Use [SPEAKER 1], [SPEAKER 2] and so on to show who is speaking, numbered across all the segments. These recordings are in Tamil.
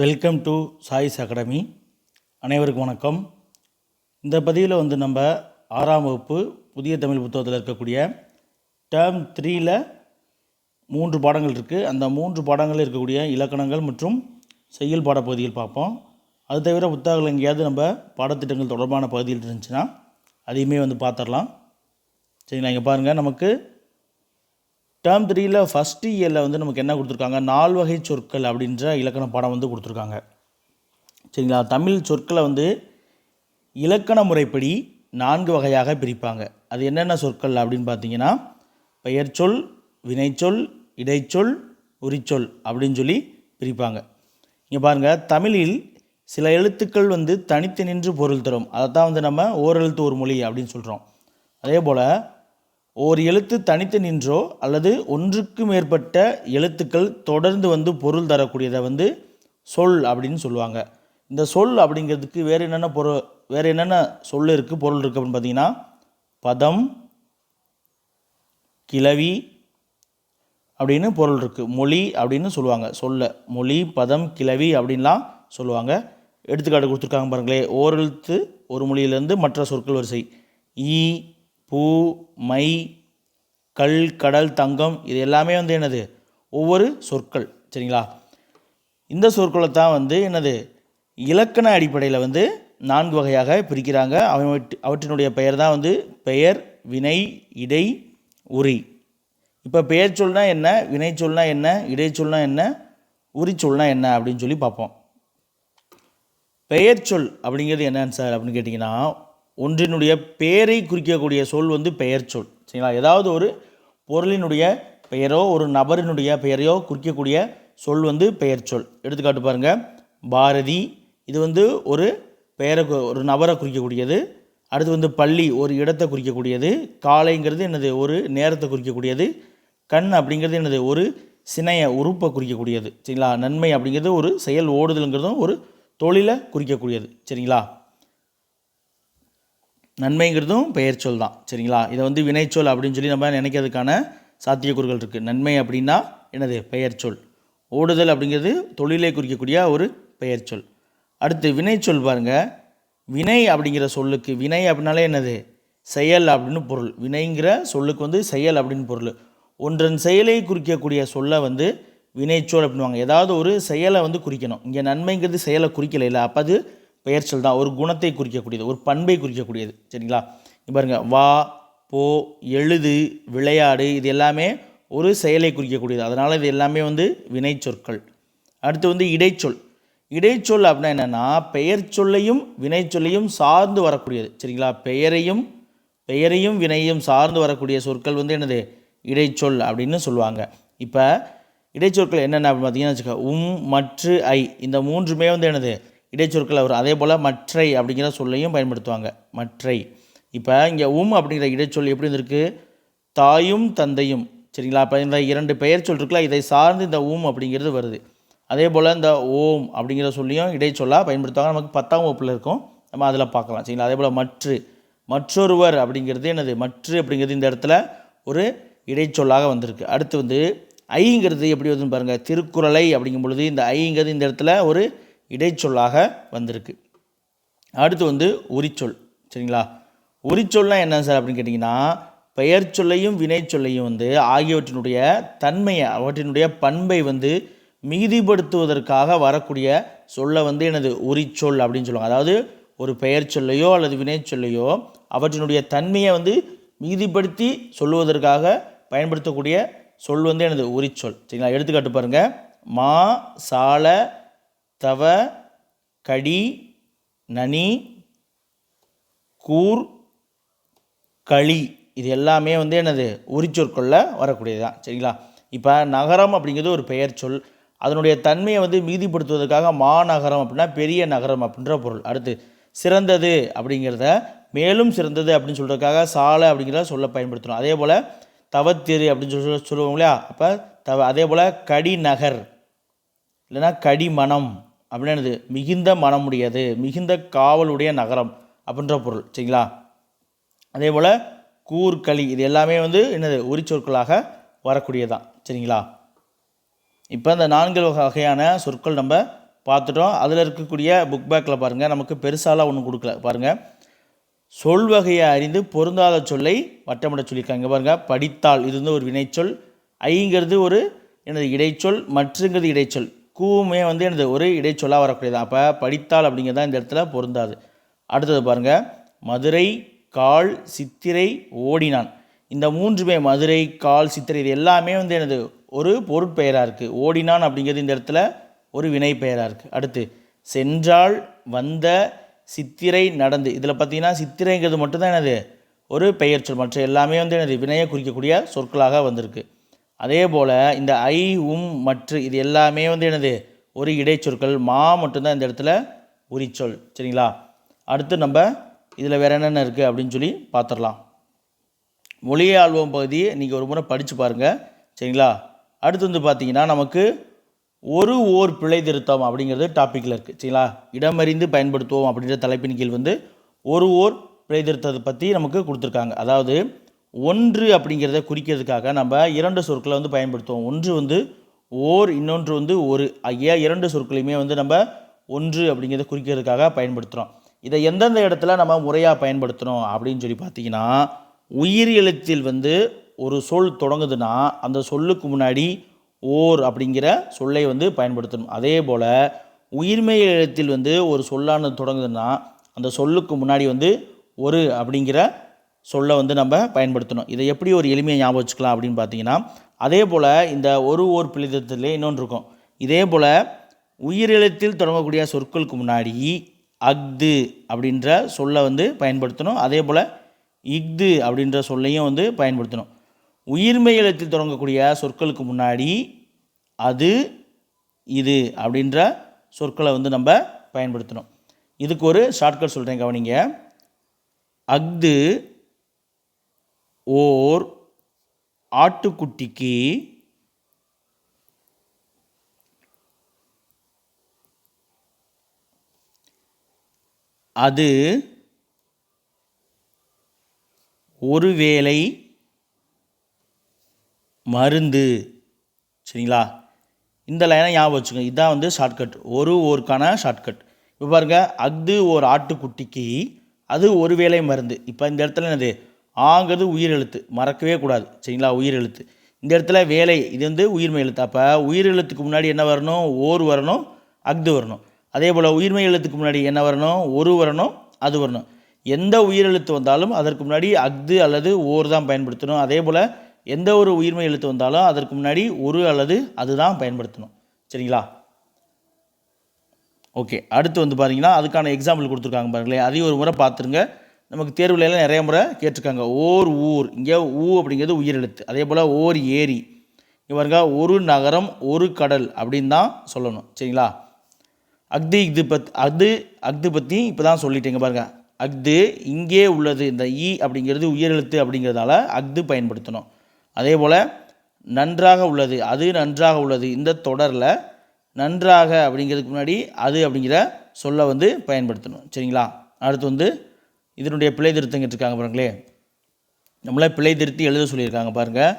[SPEAKER 1] Welcome to choice academy. அனைவருக்கும் வணக்கம். இந்த பதிவில் நம்ம 6ஆம் வகுப்பு புதிய தமிழ் புத்தகத்தில் இருக்கக்கூடிய டேர்ம் 3ல் 3 பாடங்கள் இருக்குது. அந்த 3 பாடங்களில் இருக்கக்கூடிய இலக்கணங்கள் மற்றும் செய்யுள் பாடப்பகுதிகள் பார்ப்போம். அது தவிர புத்தகங்கள் எங்கேயாவது நம்ம பாடத்திட்டங்கள் தொடர்பான பகுதியில் இருந்துச்சுன்னா அதையுமே பார்த்துடலாம். சரிங்களா? இங்கே பாருங்கள், நமக்கு டேர்ம் 3ல் ஃபஸ்ட்டு இயரில் நமக்கு என்ன கொடுத்துருக்காங்க, 4 வகை சொற்கள் அப்படின்ற இலக்கண பாடம் கொடுத்துருக்காங்க. சரிங்களா? தமிழ் சொற்களை இலக்கண முறைப்படி 4 வகையாக பிரிப்பாங்க. அது என்னென்ன சொற்கள் அப்படின்னு பார்த்தீங்கன்னா, பெயர்ச்சொல், வினைச்சொல், இடைச்சொல், உரிச்சொல் அப்படின்னு சொல்லி பிரிப்பாங்க. இங்கே பாருங்கள், தமிழில் சில எழுத்துக்கள் தனித்து நின்று பொருள் தரும். அதை தான் நம்ம ஓரெழுத்து ஒரு மொழி அப்படின்னு சொல்கிறோம். அதே போல் ஒரு எழுத்து தனித்து நின்றோ அல்லது ஒன்றுக்கு மேற்பட்ட எழுத்துக்கள் தொடர்ந்து பொருள் தரக்கூடியதை சொல் அப்படின்னு சொல்லுவாங்க. இந்த சொல் அப்படிங்கிறதுக்கு வேறு என்னென்ன சொல் இருக்குது, பொருள் இருக்குது அப்படின்னு பார்த்தீங்கன்னா, பதம், கிளவி அப்படின்னு பொருள் இருக்குது. மொழி அப்படின்னு சொல்லுவாங்க. சொல்ல மொழி, பதம், கிளவி அப்படின்லாம் சொல்லுவாங்க. எடுத்துக்காட்டு கொடுத்துருக்காங்க பாருங்களே. ஓரெழுத்து ஒரு மொழியிலேருந்து மற்ற சொற்கள் வரிசை. ஈ, பூ, மை, கல், கடல், தங்கம், இது எல்லாமே என்னது, ஒவ்வொரு சொற்கள். சரிங்களா? இந்த சொற்களை தான் என்னது, இலக்கண அடிப்படையில் 4 வகையாக பிரிக்கிறாங்க. அவற்றினுடைய பெயர் தான் பெயர், வினை, இடை, உரி. இப்போ பெயர் சொல்னா என்ன, வினை சொல்னா என்ன, இடை சொல்னா என்ன, உரி சொல்னா என்ன அப்படின்னு சொல்லி பார்ப்போம். பெயர் சொல் அப்படிங்கிறது என்னன்னு சார் அப்படின்னு கேட்டிங்கன்னா, ஒன்றினுடைய பெயரை குறிக்கக்கூடிய சொல் பெயர் சொல். சரிங்களா? ஏதாவது ஒரு பொருளினுடைய பெயரோ ஒரு நபரினுடைய பெயரையோ குறிக்கக்கூடிய சொல் பெயர் சொல். எடுத்துக்காட்டு பாருங்கள், பாரதி, இது ஒரு பெயரை ஒரு நபரை குறிக்கக்கூடியது. அடுத்து பள்ளி, ஒரு இடத்தை குறிக்கக்கூடியது. காலைங்கிறது என்னது, ஒரு நேரத்தை குறிக்கக்கூடியது. கண் அப்படிங்கிறது என்னது, ஒரு சினைய உறுப்பை குறிக்கக்கூடியது. சரிங்களா? நன்மை அப்படிங்கிறது ஒரு செயல், ஓடுதல்ங்கிறதும் ஒரு தொழிலை குறிக்கக்கூடியது. சரிங்களா? நன்மைங்கிறதும் பெயர் சொல் தான். சரிங்களா? இதை வினைச்சொல் அப்படின்னு சொல்லி நம்ம நினைக்கிறதுக்கான சாத்தியக்கூறுகள் இருக்குது. நன்மை அப்படின்னா என்னது, பெயர் சொல். ஓடுதல் அப்படிங்கிறது தொழிலை குறிக்கக்கூடிய ஒரு பெயர் சொல். அடுத்து வினைச்சொல் பாருங்கள். வினை அப்படிங்கிற சொல்லுக்கு, வினை அப்படின்னாலே என்னது, செயல் அப்படின்னு பொருள். வினைங்கிற சொல்லுக்கு செயல் அப்படின்னு பொருள். ஒன்றன் செயலை குறிக்கக்கூடிய சொல்லை வினைச்சொல் அப்படின்வாங்க. ஏதாவது ஒரு செயலை குறிக்கணும். இங்கே நன்மைங்கிறது செயலை குறிக்கலை இல்லை, அப்போ அது பெயர் சொல் தான். ஒரு குணத்தை குறிக்கக்கூடியது, ஒரு பண்பை குறிக்கக்கூடியது. சரிங்களா? பாருங்கள், வா, போ, எழுது, விளையாடு, இது எல்லாமே ஒரு செயலை குறிக்கக்கூடியது. அதனால் இது எல்லாமே வினை சொற்கள். அடுத்து இடைச்சொல். இடைச்சொல் அப்படின்னா என்னென்னா, பெயர் சொல்லையும் வினை சொல்லையும் சார்ந்து வரக்கூடியது. சரிங்களா? பெயரையும் வினையும் சார்ந்து வரக்கூடிய சொற்கள் என்னது, இடைச்சொல் அப்படின்னு சொல்லுவாங்க. இப்போ இடைச்சொற்கள் என்னென்ன அப்படின்னு பார்த்தீங்கன்னா, மற்று, ஐ, இந்த 3மே என்னது, இடைச்சொற்கள் வரும். அதே போல் மற்றை அப்படிங்கிற சொல்லையும் பயன்படுத்துவாங்க. மற்றை. இப்போ இங்கே அப்படிங்கிற இடைச்சொல் எப்படி இருந்திருக்கு, தாயும் தந்தையும். சரிங்களா? இப்போ இந்த 2 பெயர் சொல் இருக்குல்ல, இதை சார்ந்து இந்த அப்படிங்கிறது வருது. அதே போல் இந்த ஓம் அப்படிங்கிற சொல்லியும் இடைச்சொல்லாக பயன்படுத்துவாங்க. நமக்கு 10ஆம் வகுப்பில் இருக்கும், நம்ம அதில் பார்க்கலாம். சரிங்களா? அதே போல் மற்றொருவர் அப்படிங்கிறது என்னது, மற்று அப்படிங்கிறது இந்த இடத்துல ஒரு இடைச்சொல்லாக வந்திருக்கு. அடுத்து ஐங்கிறது எப்படி வருதுன்னு பாருங்கள். திருக்குறளை அப்படிங்கும் பொழுது இந்த ஐங்கிறது இந்த இடத்துல ஒரு இடைச்சொல்லாக வந்திருக்கு. அடுத்து உரிச்சொல். சரிங்களா? உரிச்சொல்னா என்ன சார் அப்படின்னு கேட்டிங்கன்னா, பெயர் சொல்லையும் வினை சொல்லையும் ஆகியவற்றினுடைய தன்மையை, அவற்றினுடைய பண்பை மிகுதிப்படுத்துவதற்காக வரக்கூடிய சொல்ல என்னது, உரிச்சொல் அப்படின்னு சொல்லுவாங்க. அதாவது ஒரு பெயர் சொல்லையோ அல்லது வினை சொல்லையோ அவற்றினுடைய தன்மையை மிகுதிப்படுத்தி சொல்லுவதற்காக பயன்படுத்தக்கூடிய சொல் என்னது, உரிச்சொல். சரிங்களா? எடுத்துக்காட்டு பாருங்கள், மா, சால, தவ, கடி, நனி, கூர், களி, இது எல்லாமே என்னது, உரிச்சொற்களில் வரக்கூடியது தான். சரிங்களா? இப்போ நகரம் அப்படிங்கிறது ஒரு பெயர் சொல். அதனுடைய தன்மையை மீதிப்படுத்துவதற்காக மாநகரம் அப்படின்னா பெரிய நகரம் அப்படின்ற பொருள். அடுத்து சிறந்தது அப்படிங்கிறத மேலும் சிறந்தது அப்படின்னு சொல்கிறதுக்காக சாலை அப்படிங்கிற சொல்ல பயன்படுத்தணும். அதே போல் தவத்திரு அப்படின்னு சொல்லுவோம் இல்லையா, அப்போ அதே போல் கடி நகர் இல்லைன்னா கடிமணம் அப்படின்னா என்னது, மிகுந்த மனமுடையது, மிகுந்த காவலுடைய நகரம் அப்படின்ற பொருள். சரிங்களா? அதே போல் கூர்களி, இது எல்லாமே என்னது, உரிச்சொற்களாக வரக்கூடியதான். சரிங்களா? இப்போ இந்த 4 வகையான சொற்கள் நம்ம பார்த்துட்டோம். அதில் இருக்கக்கூடிய புக் பேக்கில் பாருங்கள், நமக்கு பெருசாலாம் ஒன்றும் கொடுக்கல. பாருங்கள், சொல் வகையை அறிந்து பொருந்தாத சொல்லை வட்டமிட சொல்லியிருக்காங்க. இங்கே பாருங்கள், படித்தால் இது வந்து ஒரு வினைச்சொல், ஐங்கிறது ஒரு எனது இடைச்சொல், மற்றுங்கிறது இடைச்சொல், கூவுமே வந்து எனது ஒரு இடைச்சொல்லாக வரக்கூடியது. அப்போ படித்தால் அப்படிங்கிறது தான் இந்த இடத்துல பொருந்தாது. அடுத்தது பாருங்கள், மதுரை, கால், சித்திரை, ஓடினான். இந்த மூன்றுமே மதுரை, கால், சித்திரை இது எல்லாமே வந்து எனது ஒரு பொருட்பெயராக இருக்குது. ஓடினான் அப்படிங்கிறது இந்த இடத்துல ஒரு வினை பெயராக இருக்குது. அடுத்து சென்றால், வந்த, சித்திரை, நடந்து. இதில் பார்த்தீங்கன்னா சித்திரைங்கிறது மட்டும்தான் எனது ஒரு பெயர் சொல், மற்ற எல்லாமே வந்து எனது வினையை குறிக்கக்கூடிய சொற்களாக வந்திருக்கு. அதே போல் இந்த ஐ, மற்ற இது எல்லாமே வந்து எனது ஒரு இடைச்சொற்கள், மா மட்டும்தான் இந்த இடத்துல உரிச்சொல். சரிங்களா? அடுத்து நம்ம இதில் வேறு என்னென்ன இருக்குது அப்படின்னு சொல்லி பார்த்துடலாம். மொழியை ஆள்வோம் பகுதியை நீங்கள் ஒரு முறை படித்து பாருங்கள். சரிங்களா? அடுத்து வந்து பார்த்தீங்கன்னா நமக்கு ஒரு ஓர் பிழை திருத்தம் அப்படிங்கிறது டாப்பிக்கில் இருக்குது. சரிங்களா? இடமறிந்து பயன்படுத்துவோம் அப்படின்ற தலைப்பின் கீழ் வந்து ஒரு ஓர் பிழை திருத்தத்தை பற்றி நமக்கு கொடுத்துருக்காங்க. அதாவது ஒன்று அப்படிங்கிறத குறிக்கிறதுக்காக நம்ம இரண்டு சொற்களை வந்து பயன்படுத்துவோம். ஒன்று வந்து ஓர், இன்னொன்று வந்து ஒரு ஆகிய இரண்டு சொற்களையுமே வந்து நம்ம ஒன்று அப்படிங்கிறத குறிக்கிறதுக்காக பயன்படுத்துகிறோம். இதை எந்தெந்த இடத்துல நம்ம முறையாக பயன்படுத்தணும் அப்படின்னு சொல்லி பார்த்தீங்கன்னா, உயிர் எழுத்தில் வந்து ஒரு சொல் தொடங்குதுன்னா அந்த சொல்லுக்கு முன்னாடி ஓர் அப்படிங்கிற சொல்லை வந்து பயன்படுத்தணும். அதே போல் உயிர்மெய் எழுத்தில் வந்து ஒரு சொல்லானது தொடங்குதுன்னா அந்த சொல்லுக்கு முன்னாடி வந்து ஒரு அப்படிங்கிற சொல்லை வந்து நம்ம பயன்படுத்தணும். இதை எப்படி ஒரு எளிமையை ஞாபகம் வச்சுக்கலாம் அப்படின்னு பார்த்தீங்கன்னா, அதே போல் இந்த ஒரு ஓர் பிழைத்திலே இன்னொன்று இருக்கும். இதே போல் உயிரெழுத்தில் தொடங்கக்கூடிய சொற்களுக்கு முன்னாடி அஃது அப்படின்ற சொல்லை வந்து பயன்படுத்தணும். அதே போல் இஃது அப்படின்ற சொல்லையும் வந்து பயன்படுத்தணும். உயிர்மெய் எழுத்தில் தொடங்கக்கூடிய சொற்களுக்கு முன்னாடி அது, இது அப்படின்ற சொற்களை வந்து நம்ம பயன்படுத்தணும். இதுக்கு ஒரு ஷார்ட்கட் சொல்கிறேன், கவனிங்க. அஃது ஓர் ஆட்டுக்குட்டிக்கு அது ஒருவேளை மருந்து. சரிங்களா? இந்த லைனை ஞாபகம் வச்சுக்கோங்க. இதுதான் வந்து ஷார்ட்கட், ஒரு ஓருக்கான ஷார்ட்கட். இப்போ பாருங்கள், அஃது ஒரு ஆட்டுக்குட்டிக்கு அது ஒருவேளை மருந்து. இப்போ இந்த இடத்துல என்னது, ஆங்கிறது உயிர் எழுத்து, மறக்கவே கூடாது. சரிங்களா? உயிர் எழுத்து. இந்த இடத்துல வேலை இது வந்து உயிர்மெய் எழுத்து. அப்போ உயிர் எழுத்துக்கு முன்னாடி என்ன வரணும், ஓர் வரணும், அஃது வரணும். அதே போல் உயிர்மெய் எழுத்துக்கு முன்னாடி என்ன வரணும், ஒரு வரணும், அது வரணும். எந்த உயிரெழுத்து வந்தாலும் அதற்கு முன்னாடி அஃது அல்லது ஓர் தான் பயன்படுத்தணும். அதே போல் எந்த ஒரு உயிர்மெய் எழுத்து வந்தாலும் அதற்கு முன்னாடி ஒரு அல்லது அதுதான் பயன்படுத்தணும். சரிங்களா? ஓகே. அடுத்து வந்து பார்த்தீங்கன்னா அதுக்கான எக்ஸாம்பிள் கொடுத்துருக்காங்க பாருங்களேன். அதையும் ஒரு முறை பார்த்துருங்க. நமக்கு தேர்வுலாம் நிறைய முறை கேட்டிருக்காங்க. ஓர் ஊர், இங்கே ஊ அப்படிங்கிறது உயிரெழுத்து. அதே போல் ஓர் ஏரி, இங்கே பாருங்க ஒரு நகரம், ஒரு கடல் அப்படின்னு தான் சொல்லணும். சரிங்களா? அஃது இது அஃது பற்றி இப்போ தான் சொல்லிட்டேங்க பாருங்கள். அஃது இங்கே உள்ளது, இந்த இ அப்படிங்கிறது உயிரெழுத்து அப்படிங்கிறதால அஃது பயன்படுத்தணும். அதே போல் நன்றாக உள்ளது, அது நன்றாக உள்ளது, இந்த தொடரில் நன்றாக அப்படிங்கிறதுக்கு முன்னாடி அது அப்படிங்கிற சொல்லை வந்து பயன்படுத்தணும். சரிங்களா? அடுத்து வந்து இதனுடைய பிழை திருத்தம் கேட்டிருக்காங்க பாருங்களே. நம்மளே பிழை திருத்தி எழுத சொல்லியிருக்காங்க பாருங்கள்.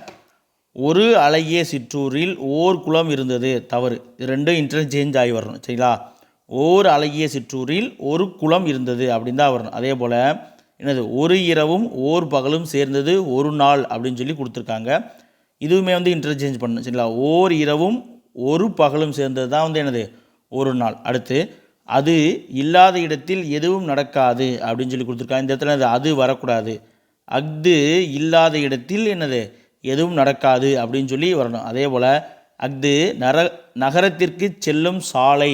[SPEAKER 1] ஒரு அழகிய சிற்றூரில் ஓர் குளம் இருந்தது, தவறு. இது ரெண்டும் இன்டர்சேஞ்ச் ஆகி வரணும். சரிங்களா? ஓர் அழகிய சிற்றூரில் ஒரு குளம் இருந்தது அப்படின்னு தான் வரணும். அதே போல் என்னது, ஒரு இரவும் ஓர் பகலும் சேர்ந்தது ஒரு நாள் அப்படின்னு சொல்லி கொடுத்துருக்காங்க. இதுவுமே வந்து இன்டர்சேஞ்ச் பண்ணணும். சரிங்களா? ஓர் இரவும் ஒரு பகலும் சேர்ந்தது தான் வந்து என்னது, ஒரு நாள். அடுத்து அது இல்லாத இடத்தில் எதுவும் நடக்காது அப்படின்னு சொல்லி கொடுத்துருக்காங்க. இந்த இடத்துல அது வரக்கூடாது. அஃது இல்லாத இடத்தில் என்னது, எதுவும் நடக்காது அப்படின்னு சொல்லி வரணும். அதே போல் அஃது நகரத்திற்கு செல்லும் சாலை,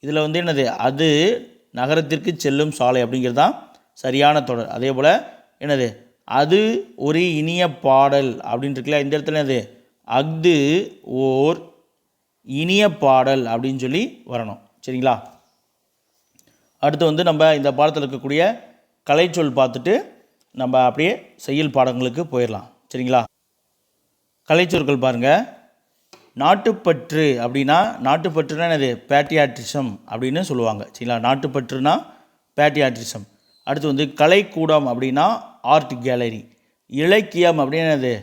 [SPEAKER 1] இதில் வந்து என்னது, அது நகரத்திற்கு செல்லும் சாலை அப்படிங்கிறது தான் சரியான தொடர். அதே போல் என்னது, அது ஒரு இனிய பாடல் அப்படின்னு இருக்குல்ல, இந்த இடத்துல என்னது, அஃது ஓர் இனிய பாடல் அப்படின்னு சொல்லி வரணும். சரிங்களா? அடுத்து வந்து நம்ம இந்த பாடத்தில் இருக்கக்கூடிய கலைச்சொல் பார்த்துட்டு நம்ம அப்படியே செய்யுள் பாடங்களுக்கு போயிடலாம். சரிங்களா? கலைச்சொற்கள் பாருங்கள். நாட்டுப்பற்று அப்படின்னா, நாட்டுப்பற்றுனா என்னது, பேட்ரியாட்டிசம் அப்படின்னு சொல்லுவாங்க. சரிங்களா? நாட்டுப்பற்றுனா பேட்ரியாட்டிசம். அடுத்து வந்து கலைக்கூடம் அப்படின்னா ஆர்ட் கேலரி. இலக்கியம் அப்படின்னு என்னது,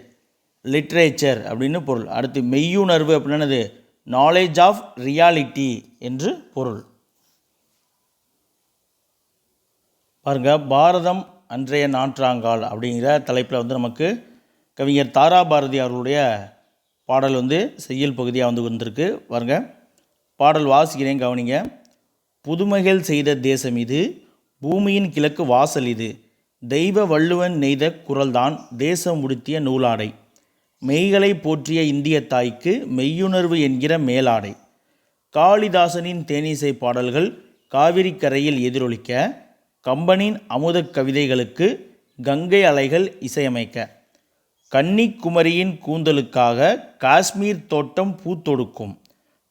[SPEAKER 1] லிட்ரேச்சர் அப்படின்னு பொருள். அடுத்து மெய்யுணர்வு அப்படின்னா என்னது, நாலேஜ் ஆஃப் ரியாலிட்டி என்று பொருள். பாருங்கள், பாரதம் அன்றைய நாற்றாங்கால் அப்படிங்கிற தலைப்பில் வந்து நமக்கு கவிஞர் தாரா பாரதி அவர்களுடைய பாடல் வந்து செய்யுள் பகுதியாக வந்து வந்திருக்கு. பாருங்கள், பாடல் வாசிக்கிறேன், கவனிங்க. புதுமைகள் செய்த தேசம் இது, பூமியின் கிழக்கு வாசல் இது, தெய்வ வள்ளுவன் நெய்த குரல்தான் தேசம் உடுத்திய நூலாடை, மெய்களை போற்றிய இந்திய தாய்க்கு மெய்யுணர்வு என்கிற மேலாடை, காளிதாசனின் தேனிசை பாடல்கள் காவிரி கரையில் எதிரொலிக்க, கம்பனின் அமுத கவிதைகளுக்கு கங்கை அலைகள் இசையமைக்க, கன்னிக்குமரியின் கூந்தலுக்காக காஷ்மீர் தோட்டம் பூத்தொடுக்கும்,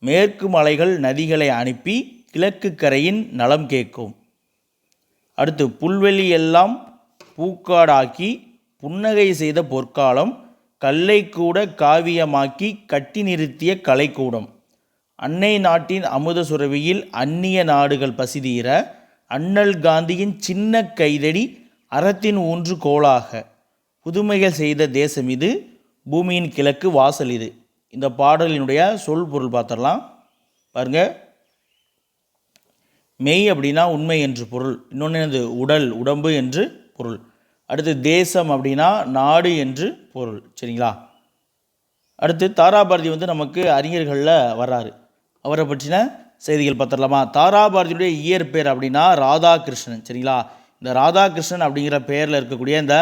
[SPEAKER 1] மேற்கு மலைகள் நதிகளை அனுப்பி கிழக்கு கரையின் நலம் கேட்கும். அடுத்து, புல்வெளி எல்லாம் பூக்காடாக்கி புன்னகை செய்த பொற்காலம், கல்லை கூட காவியமாக்கி கட்டி நிறுத்திய கலைக்கூடம், அன்னை நாட்டின் அமுத சுரவியில் அந்நிய நாடுகள் பசிதீர, அண்ணல் காந்தியின் சின்ன கைதடி அறத்தின் ஊன்று கோலாக, புதுமைகள் செய்த தேசம் இது, பூமியின் கிழக்கு வாசல் இது. இந்த பாடலினுடைய சொல் பொருள் பார்த்துடலாம். பாருங்கள், மெய் அப்படின்னா உண்மை என்று பொருள். இன்னொன்று என்னது? உடல், உடம்பு என்று பொருள். அடுத்து தேசம் அப்படின்னா நாடு என்று பொருள். சரிங்களா? அடுத்து தாராபாரதி வந்து நமக்கு அறிஞர்களில் வர்றாரு. அவரை பற்றின செய்திகள் பார்த்துடலாமா? தாராபாரதியுடைய இயற்பெயர் அப்படின்னா ராதாகிருஷ்ணன். சரிங்களா? இந்த ராதாகிருஷ்ணன் அப்படிங்கிற பெயரில் இருக்கக்கூடிய இந்த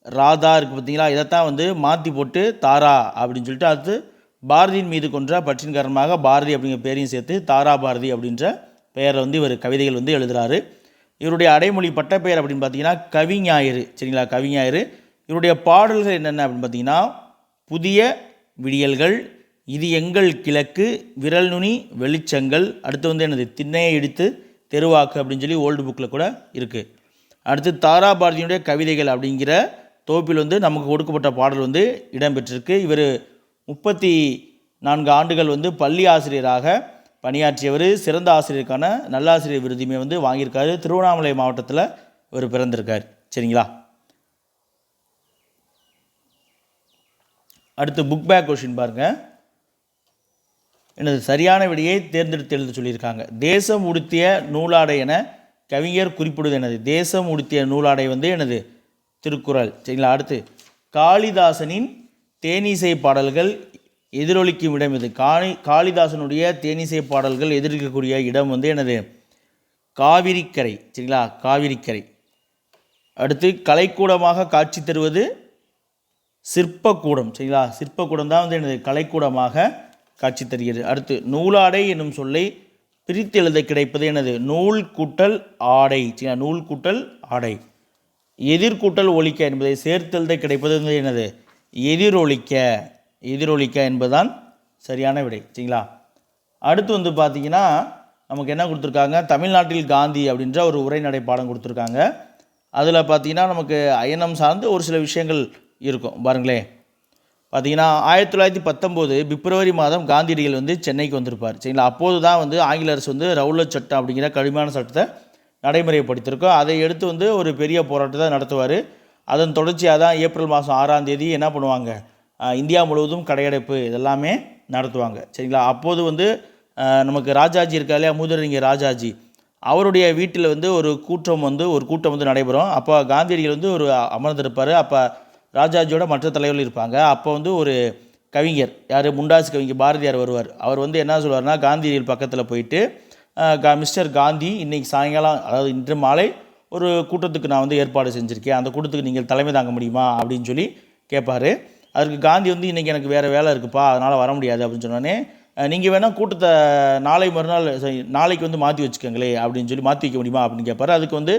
[SPEAKER 1] ராதா இருக்குது பார்த்தீங்களா, இதைத்தான் வந்து மாற்றி போட்டு தாரா அப்படின்னு சொல்லிட்டு, அடுத்து பாரதியின் மீது கொன்ற பற்றின் காரணமாக பாரதி அப்படிங்கிற பேரையும் சேர்த்து தாரா பாரதி அப்படின்ற பெயரில் வந்து இவர் கவிதைகள் வந்து எழுதுகிறாரு. இவருடைய அடைமொழி பட்டப்பெயர் அப்படின்னு பார்த்தீங்கன்னா கவிஞாயிறு. சரிங்களா? கவிஞாயிறு. இவருடைய பாடல்கள் என்னென்ன அப்படின்னு பார்த்தீங்கன்னா, புதிய விடியல்கள், இது எங்கள் கிழக்கு, விரல் நுனி வெளிச்சங்கள், அடுத்து வந்து என்னது, திண்ணையை இடித்து தெருவாக்கு அப்படின்னு சொல்லி ஓல்டு புக்கில் கூட இருக்குது. அடுத்து தாரா பாரதியினுடைய கவிதைகள் அப்படிங்கிற தொகுப்பில் வந்து நமக்கு கொடுக்கப்பட்ட பாடல் வந்து இடம்பெற்றிருக்கு. இவர் 34 ஆண்டுகள் வந்து பள்ளி ஆசிரியராக பணியாற்றியவர். சிறந்த ஆசிரியருக்கான நல்லாசிரியர் விருதுமே வந்து வாங்கியிருக்காரு. திருவண்ணாமலை மாவட்டத்தில் இவர் பிறந்திருக்கார். சரிங்களா? அடுத்து புக் பேக் கொஷின் பாருங்கள். எனது சரியான விடையை தேர்ந்தெடுத்து எழுத சொல்லியிருக்காங்க. தேசம் உடுத்திய நூலாடை என கவிஞர் குறிப்பிடுவது எனது. தேசம் உடுத்திய நூலாடை வந்து எனது திருக்குறள். சரிங்களா? அடுத்து, காளிதாசனின் தேனிசை பாடல்கள் எதிரொலிக்கும் இடம் இது. காளிதாசனுடைய தேனிசை பாடல்கள் எதிரொலிக்கக்கூடிய இடம் வந்து எனது காவிரிக்கரை. சரிங்களா? காவிரிக்கரை. அடுத்து, கலைக்கூடமாக காட்சி தருவது சிற்பக்கூடம். சரிங்களா? சிற்பக்கூடம் தான் வந்து எனது கலைக்கூடமாக காட்சி தருகிறது. அடுத்து, நூலாடை என்னும் சொல்லை பிரித்து எழுத கிடைப்பது எனது நூல் கூட்டல் ஆடை. சரிங்களா? நூல் கூட்டல் ஆடை. எதிர்கூட்டல் ஒலிக்க என்பதை சேர்த்தெழுத கிடைப்பது வந்து எனது எதிரொலிக்க. எதிரொலிக்க என்பதுதான் சரியான விடை. சரிங்களா? அடுத்து வந்து பார்த்திங்கன்னா நமக்கு என்ன கொடுத்துருக்காங்க, தமிழ்நாட்டில் காந்தி அப்படின்ற ஒரு உரைநடை பாடம் கொடுத்துருக்காங்க. அதில் பார்த்திங்கன்னா நமக்கு அயனம் சார்ந்து ஒரு சில விஷயங்கள் இருக்கும். பாருங்களேன், பார்த்திங்கன்னா 1919 பிப்ரவரி மாதம் காந்தியடிகள் வந்து சென்னைக்கு வந்திருப்பார். சரிங்களா? அப்போது தான் வந்து ஆங்கில அரசு வந்து ரவுலட் சட்டம் அப்படிங்கிற கடுமையான சட்டத்தை நடைமுறைப்படுத்தியிருக்கோம். அதை எடுத்து வந்து ஒரு பெரிய போராட்டத்தை நடத்துவார். அதன் தொடர்ச்சியாக தான் ஏப்ரல் மாதம் 6ஆம் தேதி என்ன பண்ணுவாங்க, இந்தியா முழுவதும் கடையடைப்பு இதெல்லாமே நடத்துவாங்க. சரிங்களா? அப்போது வந்து நமக்கு ராஜாஜி இருக்கா இல்லையா, மூதறிஞர் ராஜாஜி, அவருடைய வீட்டில் வந்து ஒரு கூட்டம் வந்து நடைபெறும். அப்போ காந்தியடிகள் வந்து ஒரு அமர்ந்திருப்பார். அப்போ ராஜாஜியோட மற்ற தலைவர்கள் இருப்பாங்க. அப்போ வந்து ஒரு கவிஞர், யார், முண்டாசு கவிஞர் பாரதியார் வருவார். அவர் வந்து என்ன சொல்வார்னா, காந்தியடிகள் பக்கத்தில் போயிட்டு, மிஸ்டர் காந்தி, இன்றைக்கி சாயங்காலம், அதாவது இன்று மாலை ஒரு கூட்டத்துக்கு நான் வந்து ஏற்பாடு செஞ்சுருக்கேன், அந்த கூட்டத்துக்கு நீங்கள் தலைமை தாங்க முடியுமா அப்படின்னு சொல்லி கேட்பார். அதற்கு காந்தி வந்து, இன்றைக்கி எனக்கு வேறு வேலை இருக்குப்பா, அதனால் வர முடியாது அப்படின்னு சொன்னோன்னே, நீங்கள் வேணால் கூட்டத்தை நாளைக்கு வந்து மாற்றி வச்சுக்கோங்களே அப்படின்னு சொல்லி மாற்றி வைக்க முடியுமா அப்படின்னு கேட்பார். அதுக்கு வந்து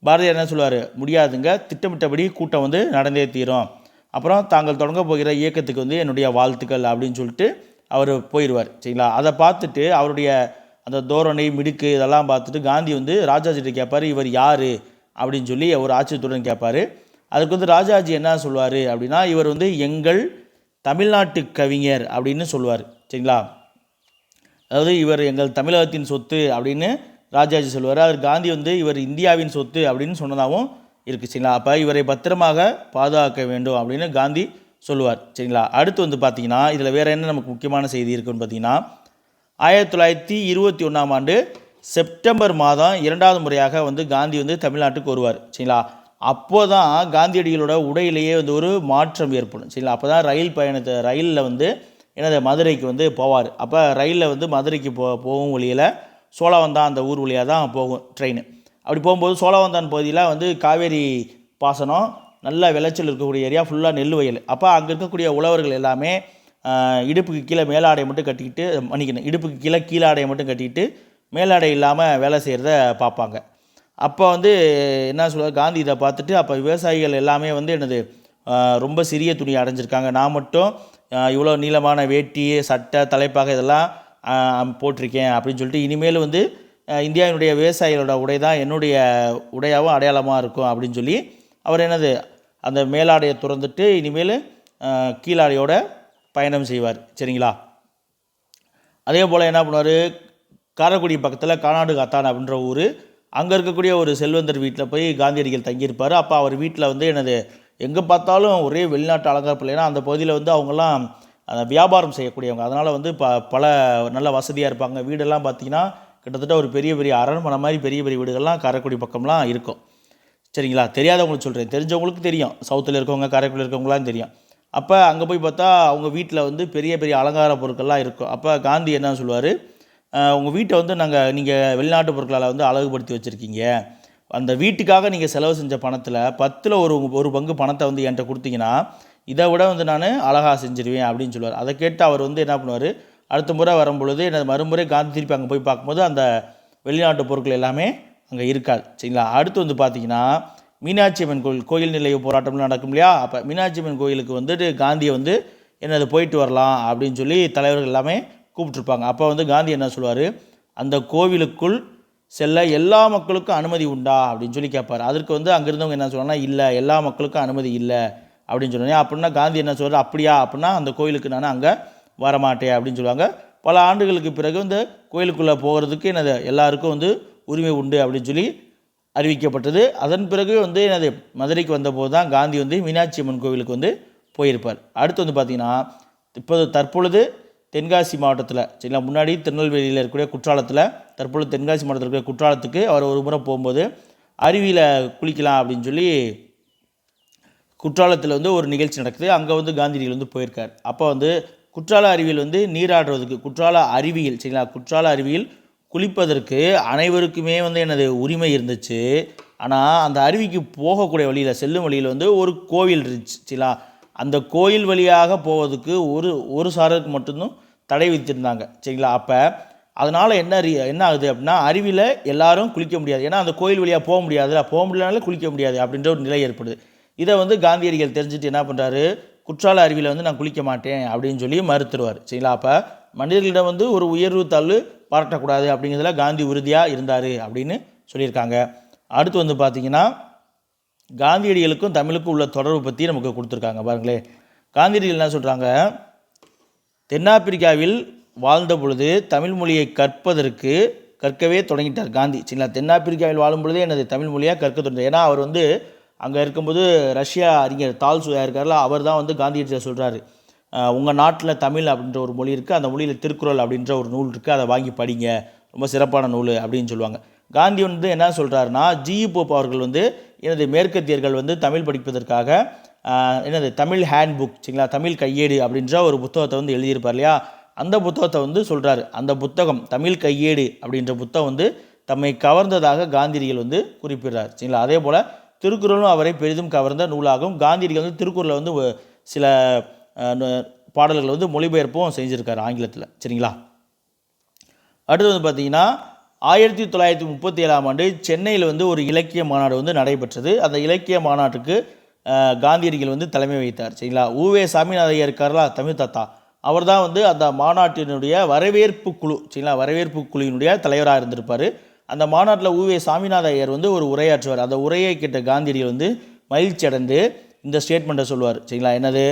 [SPEAKER 1] பாரதியார் என்ன சொல்லுவார், முடியாதுங்க, திட்டமிட்டபடி கூட்டம் வந்து நடந்தே தீரும், அப்புறம் தாங்கள் தொடங்க போகிற இயக்கத்துக்கு வந்து என்னுடைய வாழ்த்துக்கள் அப்படின்னு சொல்லிட்டு அவர் போயிடுவார். சரிங்களா? அதை பார்த்துட்டு அவருடைய அந்த தோரணை மிடுக்கு இதெல்லாம் பார்த்துட்டு காந்தி வந்து ராஜாஜிட்ட கேட்பார், இவர் யார் அப்படின்னு சொல்லி ஒரு ஆச்சரியத்துடன் கேட்பார். அதுக்கு வந்து ராஜாஜி என்ன சொல்லுவார் அப்படின்னா, இவர் வந்து எங்கள் தமிழ்நாட்டு கவிஞர் அப்படின்னு சொல்லுவார். சரிங்களா? அதாவது இவர் எங்கள் தமிழகத்தின் சொத்து அப்படின்னு ராஜாஜி சொல்லுவார். அது காந்தி வந்து இவர் இந்தியாவின் சொத்து அப்படின்னு சொன்னதாகவும் இருக்குது. சரிங்களா? அப்போ இவரை பத்திரமாக பாதுகாக்க வேண்டும் அப்படின்னு காந்தி சொல்லுவார். சரிங்களா? அடுத்து வந்து பார்த்தீங்கன்னா இதில் வேறு என்ன நமக்கு முக்கியமான செய்தி இருக்குன்னு பார்த்தீங்கன்னா 1921ஆம் ஆண்டு செப்டம்பர் மாதம் 2வது முறையாக வந்து காந்தி வந்து தமிழ்நாட்டுக்கு வருவார். சரிங்களா? அப்போ தான் காந்தியடிகளோட உடையிலேயே வந்து ஒரு மாற்றம் ஏற்படும். சரிங்களா? அப்போ தான் ரயிலில் வந்து என்னது மதுரைக்கு வந்து போவார். அப்போ ரயிலில் வந்து மதுரைக்கு போகும் வழியில் சோழவந்தான் அந்த ஊர் வழியாக தான் போகும் ட்ரெயின். அப்படி போகும்போது சோழவந்தான் பகுதியில் வந்து காவேரி பாசனம் நல்ல விளைச்சல் இருக்கக்கூடிய ஏரியா ஃபுல்லாக நெல் வயல். அப்போ அங்கே இருக்கக்கூடிய உழவர்கள் எல்லாமே இடுப்புக்கு கீழே மேலாடையை மட்டும் கட்டிக்கிட்டு இடுப்புக்கு கீழாடையை மட்டும் கட்டிக்கிட்டு மேலாடை இல்லாமல் வேலை செய்கிறத பார்ப்பாங்க. அப்போ வந்து என்ன சொல்லுவார் காந்தி இதை பார்த்துட்டு, அப்போ விவசாயிகள் எல்லாமே வந்து என்னது ரொம்ப சிறிய துணி அடைஞ்சிருக்காங்க, நான் மட்டும் இவ்வளோ நீளமான வேட்டி சட்டை தலைப்பாக இதெல்லாம் போட்டிருக்கேன் அப்படின்னு சொல்லிட்டு, இனிமேல் வந்து இந்தியாவினுடைய விவசாயிகளோட உடை தான் என்னுடைய உடையாகவும் அடையாளமாக இருக்கும் அப்படின்னு சொல்லி அவர் என்னது அந்த மேலாடையை துறந்துட்டு இனிமேல் கீழாடையோட பயணம் செய்வார். சரிங்களா? அதே போல் என்ன பண்ணுவார், காரைக்குடி பக்கத்தில் கானாடு காத்தான் அப்படின்ற ஊர், அங்கே இருக்கக்கூடிய ஒரு செல்வந்தர் வீட்டில் போய் காந்தியடிகள் தங்கியிருப்பார். அப்போ அவர் வீட்டில் வந்து என்னது எங்கே பார்த்தாலும் ஒரே வெளிநாட்டு அலங்கார பிள்ளைனா அந்த பகுதியில் வந்து அவங்கெல்லாம் வியாபாரம் செய்யக்கூடியவங்க, அதனால் வந்து பல நல்ல வசதியாக இருப்பாங்க. வீடெல்லாம் பார்த்திங்கன்னா கிட்டத்தட்ட ஒரு பெரிய பெரிய அரண்மனை மாதிரி பெரிய பெரிய வீடுகள்லாம் காரைக்குடி பக்கம்லாம் இருக்கும். சரிங்களா? தெரியாதவங்களுக்கு சொல்கிறேன், தெரிஞ்சவங்களுக்கு தெரியும், சவுத்தில் இருக்கவங்க காரைக்குடியில் இருக்கவங்களாம் தெரியும். அப்போ அங்கே போய் பார்த்தா அவங்க வீட்டில் வந்து பெரிய பெரிய அலங்கார பொருட்கள்லாம் இருக்கும். அப்போ காந்தி என்ன சொல்லுவார், உங்கள் வீட்டை வந்து நீங்கள் வெளிநாட்டு பொருட்களால் வந்து அழகுபடுத்தி வச்சுருக்கீங்க, அந்த வீட்டுக்காக நீங்கள் செலவு செஞ்ச பணத்தில் 10ல் ஒரு பங்கு பணத்தை வந்து என்கிட்ட கொடுத்தீங்கன்னா இதை விட வந்து நான் அழகாக செஞ்சுருவேன் அப்படின்னு சொல்லுவார். அதை கேட்டு அவர் வந்து என்ன பண்ணுவார், அடுத்த முறை வரும்பொழுது மறுமுறை காந்தி திருப்பி அங்கே போய் பார்க்கும்போது அந்த வெளிநாட்டு பொருட்கள் எல்லாமே அங்கே இருக்காது. சரிங்களா? அடுத்து வந்து பார்த்திங்கன்னா மீனாட்சி அம்மன் கோயில் நிலைய போராட்டம்லாம் நடக்கும் இல்லையா? அப்போ மீனாட்சி அம்மன் கோயிலுக்கு வந்துட்டு காந்தியை வந்து என்னது போயிட்டு வரலாம் அப்படின்னு சொல்லி தலைவர்கள் எல்லாமே கூப்பிட்ருப்பாங்க. அப்போ வந்து காந்தி என்ன சொல்லுவார், அந்த கோவிலுக்குள் செல்ல எல்லா மக்களுக்கும் அனுமதி உண்டா அப்படின்னு சொல்லி கேட்பார். அதற்கு வந்து அங்கே இருந்தவங்க என்ன சொல்லுவாங்கன்னா, இல்லை எல்லா மக்களுக்கும் அனுமதி இல்லை அப்படின்னு சொன்னேன். அப்படின்னா காந்தி என்ன சொல்கிறார், அப்படியா அப்படின்னா அந்த கோயிலுக்கு நான் அங்கே வரமாட்டேன் அப்படின்னு சொல்லுவாங்க. பல ஆண்டுகளுக்கு பிறகு இந்த கோயிலுக்குள்ளே போகிறதுக்கு என்னது எல்லாருக்கும் வந்து உரிமை உண்டு அப்படின்னு சொல்லி அறிவிக்கப்பட்டது. அதன் பிறகு வந்து என்னது மதுரைக்கு வந்தபோது தான் காந்தி வந்து மீனாட்சி அம்மன் கோவிலுக்கு வந்து போயிருப்பார். அடுத்து வந்து பார்த்திங்கன்னா தற்பொழுது தென்காசி மாவட்டத்தில், சரிங்களா, முன்னாடி திருநெல்வேலியில் இருக்கக்கூடிய குற்றாலத்தில், தற்பொழுது தென்காசி மாவட்டத்தில் இருக்கிற குற்றாலத்துக்கு அவர் ஒரு முறை போகும்போது அருவியில் குளிக்கலாம் அப்படின்னு சொல்லி குற்றாலத்தில் வந்து ஒரு நிகழ்ச்சி நடக்குது. அங்கே வந்து காந்தியடிகள் வந்து போயிருக்கார். அப்போ வந்து குற்றால அருவியில் வந்து நீராடுறதுக்கு குற்றால அருவியில், சரிங்களா, குற்றால அருவியில் குளிப்பதற்கு அனைவருக்குமே வந்து எனது உரிமை இருந்துச்சு. ஆனால் அந்த அருவிக்கு போகக்கூடிய வழியில் செல்லும் வழியில் வந்து ஒரு கோவில் இருந்துச்சு. சரிங்களா? அந்த கோயில் வழியாக போவதுக்கு ஒரு சாரருக்கு மட்டும்தான் தடை விதித்திருந்தாங்க. சரிங்களா? அப்போ அதனால் என்ன ஆகுது அப்படின்னா அருவியில் எல்லாரும் குளிக்க முடியாது. ஏன்னா அந்த கோயில் வழியாக போக முடியாதனால குளிக்க முடியாது அப்படின்ற ஒரு நிலை ஏற்படுது. இதை வந்து காந்தியடிகள் தெரிஞ்சுட்டு என்ன பண்ணுறாரு, குற்றால அருவியில் வந்து நான் குளிக்க மாட்டேன் அப்படின்னு சொல்லி மறுத்துருவார். சரிங்களா? அப்போ மனிதர்களிடம் வந்து ஒரு உயர்வு தாழ்வு பாராட்டக்கூடாது அப்படிங்கிறதுல காந்தி உறுதியாக இருந்தார் அப்படின்னு சொல்லியிருக்காங்க. அடுத்து வந்து பார்த்திங்கன்னா காந்தியடிகளுக்கும் தமிழுக்கும் உள்ள தொடர்பு பற்றி நமக்கு கொடுத்துருக்காங்க. பாருங்களேன், காந்தியடிகள் என்ன சொல்கிறாங்க, தென்னாப்பிரிக்காவில் வாழ்ந்த பொழுது தமிழ் மொழியை கற்கவே தொடங்கிட்டார் காந்தி. சரிங்களா? தென்னாப்பிரிக்காவில் வாழும் பொழுதே எனது தமிழ் மொழியாக கற்க தொடங்கிட்டார். ஏன்னா அவர் வந்து அங்கே இருக்கும்போது ரஷ்யா அறிஞர் தால்ஸ்டாய் இருக்கார்ல, அவர் தான் வந்து காந்தியடிகள் சொல்கிறாரு, உங்கள் நாட்டில் தமிழ் அப்படின்ற ஒரு மொழி இருக்குது, அந்த மொழியில் திருக்குறள் அப்படின்ற ஒரு நூல் இருக்குது, அதை வாங்கி படிங்க, ரொம்ப சிறப்பான நூல் அப்படின்னு சொல்லுவாங்க. காந்தி வந்து என்ன சொல்கிறாருன்னா, ஜிஇ போப் அவர்கள் வந்து மேற்கத்தியர்கள் வந்து தமிழ் படிப்பதற்காக தமிழ் ஹேண்ட் புக், சரிங்களா, தமிழ் கையேடு அப்படின்ற ஒரு புத்தகத்தை வந்து எழுதியிருப்பார் இல்லையா, அந்த புத்தகத்தை வந்து சொல்கிறாரு. அந்த புத்தகம் தமிழ் கையேடு அப்படின்ற புத்தகம் வந்து தம்மை கவர்ந்ததாக காந்தியடிகள் வந்து குறிப்பிடுறார். சரிங்களா? அதே போல் திருக்குறளும் அவரை பெரிதும் கவர்ந்த நூலாகும். காந்தியடிகள் வந்து திருக்குறளை வந்து சில பாடல்களை வந்து மொழிபெயர்ப்பும் செஞ்சுருக்காரு ஆங்கிலத்தில். சரிங்களா? அடுத்து வந்து பார்த்திங்கன்னா 1937ஆம் ஆண்டு சென்னையில் வந்து ஒரு இலக்கிய மாநாடு வந்து நடைபெற்றது. அந்த இலக்கிய மாநாட்டுக்கு காந்தியடிகள் வந்து தலைமை வைத்தார். சரிங்களா? உவே சாமிநாதையர் இருக்கார்ல, தமிழ் தாத்தா, அவர் தான் வந்து அந்த மாநாட்டினுடைய வரவேற்பு குழு, சரிங்களா, வரவேற்பு குழுவினுடைய தலைவராக இருந்திருப்பார். அந்த மாநாட்டில் உவே சாமிநாத ஐயர் வந்து ஒரு உரையாற்றுவார். அந்த உரையை கேட்ட காந்தியடிகள் வந்து மகிழ்ச்சி அடைந்து இந்த ஸ்டேட்மெண்ட்டை சொல்லுவார். சரிங்களா? என்னது,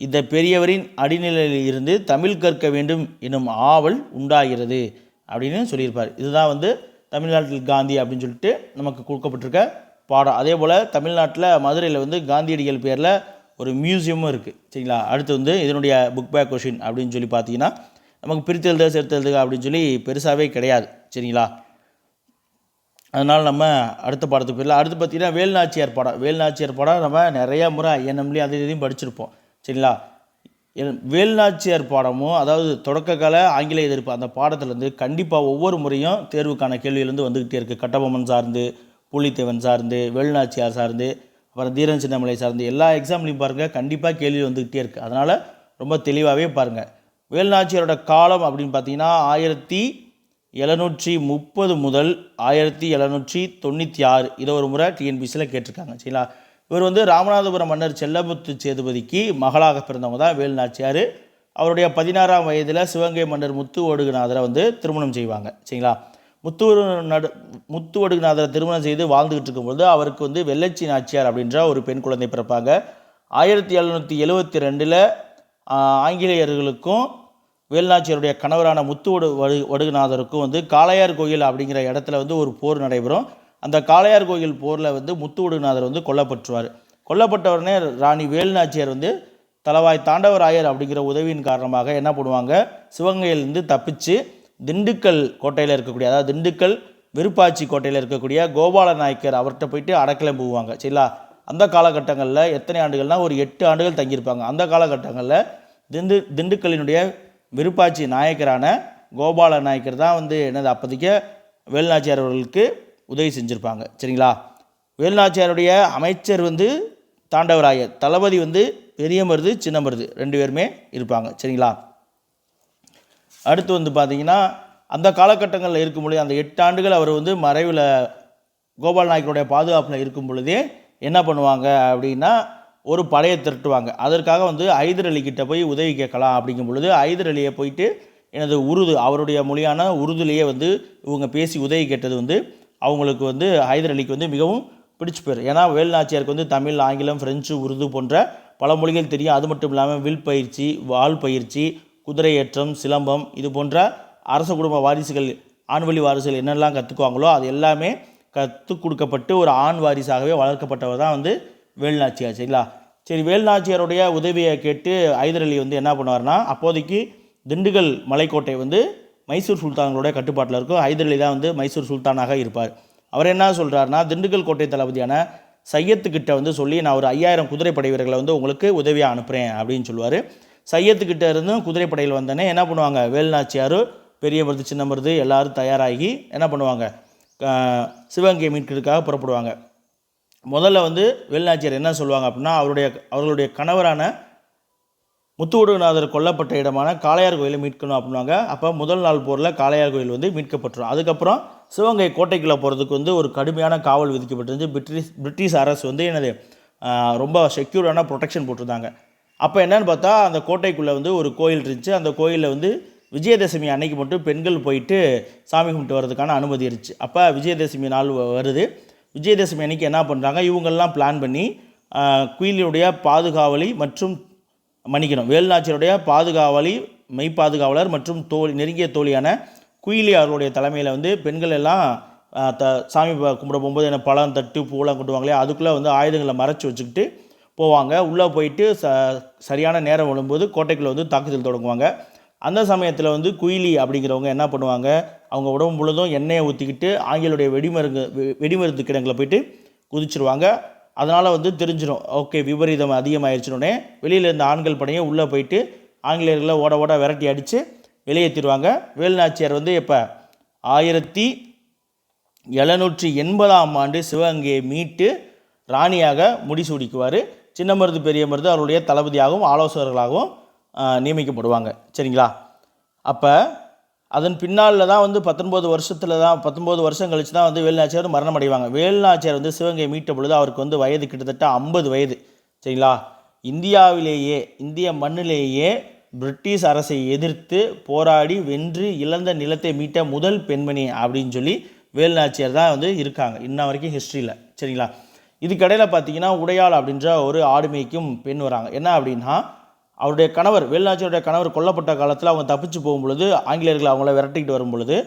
[SPEAKER 1] இந்த பெரியவரின் அடிநிலையில் இருந்து தமிழ் கற்க வேண்டும் எனும் ஆவல் உண்டாகிறது அப்படின்னு சொல்லியிருப்பார். இதுதான் வந்து தமிழ்நாட்டில் காந்தி அப்படின்னு சொல்லிட்டு நமக்கு கொடுக்கப்பட்டிருக்க பாடம். அதே போல் தமிழ்நாட்டில் மதுரையில் வந்து காந்தியடிகள் பேரில் ஒரு மியூசியமும் இருக்குது. சரிங்களா? அடுத்து வந்து இதனுடைய புக் பேக் கொஷின் அப்படின்னு சொல்லி பார்த்தீங்கன்னா நமக்கு பிரித்து எழுத சேர்த்து எழுதுக அப்படின்னு சொல்லி பெருசாகவே கிடையாது. சரிங்களா? அதனால் நம்ம அடுத்த பாடத்துக்கு போயிடலாம். அடுத்து பார்த்திங்கன்னா வேலுநாச்சியார் பாடம். வேலுநாச்சியார் பாடம் நம்ம நிறையா முறை ஐஎன்எம்லேயும் அது இதையும் படிச்சிருப்போம். சரிங்களா? வேலுநாச்சியார் பாடமும் அதாவது தொடக்க கால ஆங்கில எதிர்ப்பு அந்த பாடத்துலேருந்து கண்டிப்பாக ஒவ்வொரு முறையும் தேர்வுக்கான கேள்வியிலேருந்து வந்துக்கிட்டே இருக்குது. கட்டபொம்மன் சார்ந்து, பூலித்தேவன் சார்ந்து, வேலுநாச்சியார் சார்ந்து, அப்புறம் தீரன் சின்னமலை சார்ந்து எல்லா எக்ஸாம்லையும் பாருங்கள் கண்டிப்பாக கேள்வி வந்துக்கிட்டே இருக்குது. அதனால் ரொம்ப தெளிவாகவே பாருங்கள். வேலுநாச்சியாரோட காலம் அப்படின்னு பார்த்தீங்கன்னா 1730 முதல் 1796 இதை ஒரு முறை டிஎன்பிசியில் கேட்டிருக்காங்க. சரிங்களா? இவர் வந்து ராமநாதபுரம் மன்னர் செல்லமுத்து சேதுபதிக்கு மகளாக பிறந்தவங்க தான் வேலுநாச்சியார். அவருடைய 16ஆம் வயதில் சிவகங்கை மன்னர் முத்து ஒடுகுநாதரை வந்து திருமணம் செய்வாங்க. சரிங்களா? முத்து ஒடுகுநாதரை திருமணம் செய்து வாழ்ந்துக்கிட்டு இருக்கும்போது அவருக்கு வந்து வெள்ளச்சி நாச்சியார் அப்படின்ற ஒரு பெண் குழந்தை பிறப்பாங்க. 1772 ஆங்கிலேயர்களுக்கும் வேலுநாச்சியாருடைய கணவரான முத்து ஒடுகுநாதருக்கும் வந்து காளையார் கோயில் அப்படிங்கிற இடத்துல வந்து ஒரு போர் நடைபெறும். அந்த காளையார் கோயில் போரில் வந்து முத்து ஒடுகுநாதர் வந்து கொல்லப்பட்டுருவார். கொல்லப்பட்டவரனே ராணி வேலுநாச்சியார் வந்து தலவாய் தாண்டவராயர் அப்படிங்கிற உதவியின் காரணமாக என்ன பண்ணுவாங்க, சிவகங்கையிலேருந்து தப்பிச்சு திண்டுக்கல் கோட்டையில் இருக்கக்கூடிய, அதாவது திண்டுக்கல் விருப்பாச்சி கோட்டையில் இருக்கக்கூடிய கோபால நாயக்கர் அவர்கிட்ட போயிட்டு அடக்கலம் போவாங்க. சரிங்களா? அந்த காலகட்டங்களில் எத்தனை ஆண்டுகள்னால் ஒரு 8 ஆண்டுகள் தங்கியிருப்பாங்க. அந்த காலகட்டங்களில் திண்டுக்கல்லினுடைய விருப்பாச்சி நாயக்கரான கோபால நாயக்கர் தான் வந்து என்னது அப்போதைக்கு வேலுநாச்சியார் அவர்களுக்கு உதவி செஞ்சுருப்பாங்க. சரிங்களா? வேலுநாச்சியாருடைய அமைச்சர் வந்து தாண்டவராயர், தளபதி வந்து பெரிய மருது சின்ன மருது 2 பேருமே இருப்பாங்க. சரிங்களா? அடுத்து வந்து பார்த்திங்கன்னா அந்த காலகட்டங்களில் இருக்கும் பொழுது அந்த 8 ஆண்டுகள் அவர் வந்து மறைவில் கோபால நாயக்கருடைய பாதுகாப்பில் இருக்கும் பொழுதே என்ன பண்ணுவாங்க அப்படின்னா ஒரு படையை திரட்டுவாங்க. அதற்காக வந்து ஹைதர் அலி கிட்ட போய் உதவி கேட்கலாம் அப்படிங்கும் பொழுது ஹைதர் அலியை போயிட்டு எனது உருது அவருடைய மொழியான உருதுலேயே வந்து இவங்க பேசி உதவி கேட்டது வந்து அவங்களுக்கு வந்து ஹைதர் அலிக்கு வந்து மிகவும் பிடிச்சி போயிரு. ஏன்னா வேலுநாச்சியாருக்கு வந்து தமிழ், ஆங்கிலம், ஃப்ரெஞ்சு, உருது போன்ற பல மொழிகள் தெரியும். அது மட்டும் இல்லாமல் வில் பயிற்சி, வாள் பயிற்சி, குதிரை ஏற்றம், சிலம்பம் இது போன்ற அரச குடும்ப வாரிசுகள், ஆண்வழி வாரிசுகள் என்னெல்லாம் கற்றுக்குவாங்களோ அது எல்லாமே கற்றுக் கொடுக்கப்பட்டு ஒரு ஆண் வாரிசாகவே வளர்க்கப்பட்டவர் தான் வந்து வேலுநாச்சியார். சரிங்களா? சரி, வேலுநாச்சியாருடைய உதவியை கேட்டு ஹைதர் அலி வந்து என்ன பண்ணுவார்னா அப்போதைக்கு திண்டுக்கல் மலைக்கோட்டை வந்து மைசூர் சுல்தான்களுடைய கட்டுப்பாட்டில் இருக்கும். ஹைதர் அலி தான் வந்து மைசூர் சுல்தானாக இருப்பார். அவர் என்ன சொல்கிறாருன்னா திண்டுக்கல் கோட்டை தளபதியான சையத்துக்கிட்ட வந்து சொல்லி நான் ஒரு 5000 குதிரைப்படை வீரர்களை வந்து உங்களுக்கு உதவியாக அனுப்புகிறேன் அப்படின்னு சொல்லுவார். சையத்துக்கிட்ட இருந்தும் குதிரைப்படையில் வந்தோடனே என்ன பண்ணுவாங்க, வேலுநாச்சியார், பெரிய மருது, சின்ன மருது எல்லோரும் தயாராகி என்ன பண்ணுவாங்க, சிவகங்கையை மீட்கிறதுக்காக புறப்படுவாங்க. முதல்ல வந்து வேலுநாச்சியார் என்ன சொல்லுவாங்க அப்படின்னா அவர்களுடைய கணவரான முத்து ஒடுகுநாதர் கொல்லப்பட்ட இடமான காளையார் கோயிலை மீட்கணும் அப்படின்னாங்க. அப்போ முதல் நாள் போரில் காளையார் கோயில் வந்து மீட்கப்பட்டுரும். அதுக்கப்புறம் சிவகங்கை கோட்டைக்குள்ளே போகிறதுக்கு வந்து ஒரு கடுமையான காவல் விதிக்கப்பட்டிருந்து பிரிட்டிஷ் அரசு வந்து என்னது ரொம்ப செக்யூரான ப்ரொடெக்ஷன் போட்டிருந்தாங்க. அப்போ என்னென்னு பார்த்தா அந்த கோட்டைக்குள்ளே வந்து ஒரு கோயில் இருந்துச்சு. அந்த கோயிலில் வந்து விஜயதசமி அன்னைக்கு மட்டும் பெண்கள் போயிட்டு சாமி கும்பிட்டு வர்றதுக்கான அனுமதி இருந்துச்சு. அப்போ விஜயதசமி நாள் வருது. விஜயதசமி அன்னைக்கு என்ன பண்ணுறாங்க, இவங்கெல்லாம் பிளான் பண்ணி குயிலினுடைய பாதுகாவலி மற்றும் வேலுநாச்சியருடைய பாதுகாவலி, மெய்ப்பாதுகாவலர் மற்றும் நெருங்கிய தோழியான குயிலி அவர்களுடைய தலைமையில் வந்து பெண்கள் எல்லாம் சாமி கும்பிட போகும்போது என்ன பழம், தட்டு, பூலாம் கொண்டுவாங்களே அதுக்குள்ளே வந்து ஆயுதங்களை மறைச்சி வச்சுக்கிட்டு போவாங்க. உள்ளே போயிட்டு சரியான நேரம் விழும்போது கோட்டைக்குள்ளே வந்து தாக்குதல் தொடங்குவாங்க. அந்த சமயத்தில் வந்து குயிலி அப்படிங்கிறவங்க என்ன பண்ணுவாங்க, அவங்க உடம்பு முழுதும் எண்ணெயை ஊற்றிக்கிட்டு ஆங்கிலுடைய வெடிமருந்து கிடங்கில் போயிட்டு குதிச்சிருவாங்க. அதனால் வந்து தெரிஞ்சிடும், ஓகே விபரீதம் அதிகமாகிடுச்சுனோடனே வெளியில் இருந்த ஆண்கள் படையை உள்ளே போயிட்டு ஆங்கிலேயர்களை ஓட விரட்டி அடித்து வெளியேற்றிடுவாங்க. வேலுநாச்சியார் வந்து இப்போ 1780ஆம் ஆண்டு சிவகங்கையை மீட்டு ராணியாக முடிசூடிக்குவார். சின்ன மருது, பெரிய மருது அவருடைய தளபதியாகவும் ஆலோசகர்களாகவும் நியமிக்கப்படுவாங்க. சரிங்களா? அப்போ அதன் பின்னால் தான் வந்து 19 வருஷம் கழித்து தான் வந்து வேலுநாச்சியார் மரணம் அடைவாங்க. வேலுநாச்சியார் வந்து சிவகங்கையை மீட்ட பொழுது அவருக்கு வந்து வயது கிட்டத்தட்ட 50 வயது. சரிங்களா? இந்திய மண்ணிலேயே பிரிட்டிஷ் அரசை எதிர்த்து போராடி வென்று இழந்த நிலத்தை மீட்ட முதல் பெண்மணி அப்படின்னு சொல்லி வேலுநாச்சியார் தான் வந்து இருக்காங்க இன்ன வரைக்கும் ஹிஸ்ட்ரியில். சரிங்களா? இதுக்கடையில் பார்த்தீங்கன்னா உடையாள் அப்படின்ற ஒரு ஆடுமைக்கும் பெண் வராங்க. என்ன அப்படின்னா அவருடைய கணவர், வேலுநாச்சியாருடைய கணவர் கொல்லப்பட்ட காலத்தில் அவங்க தப்பிச்சு போகும்பொழுது ஆங்கிலேயர்கள் அவங்கள விரட்டிக்கிட்டு வரும் பொழுது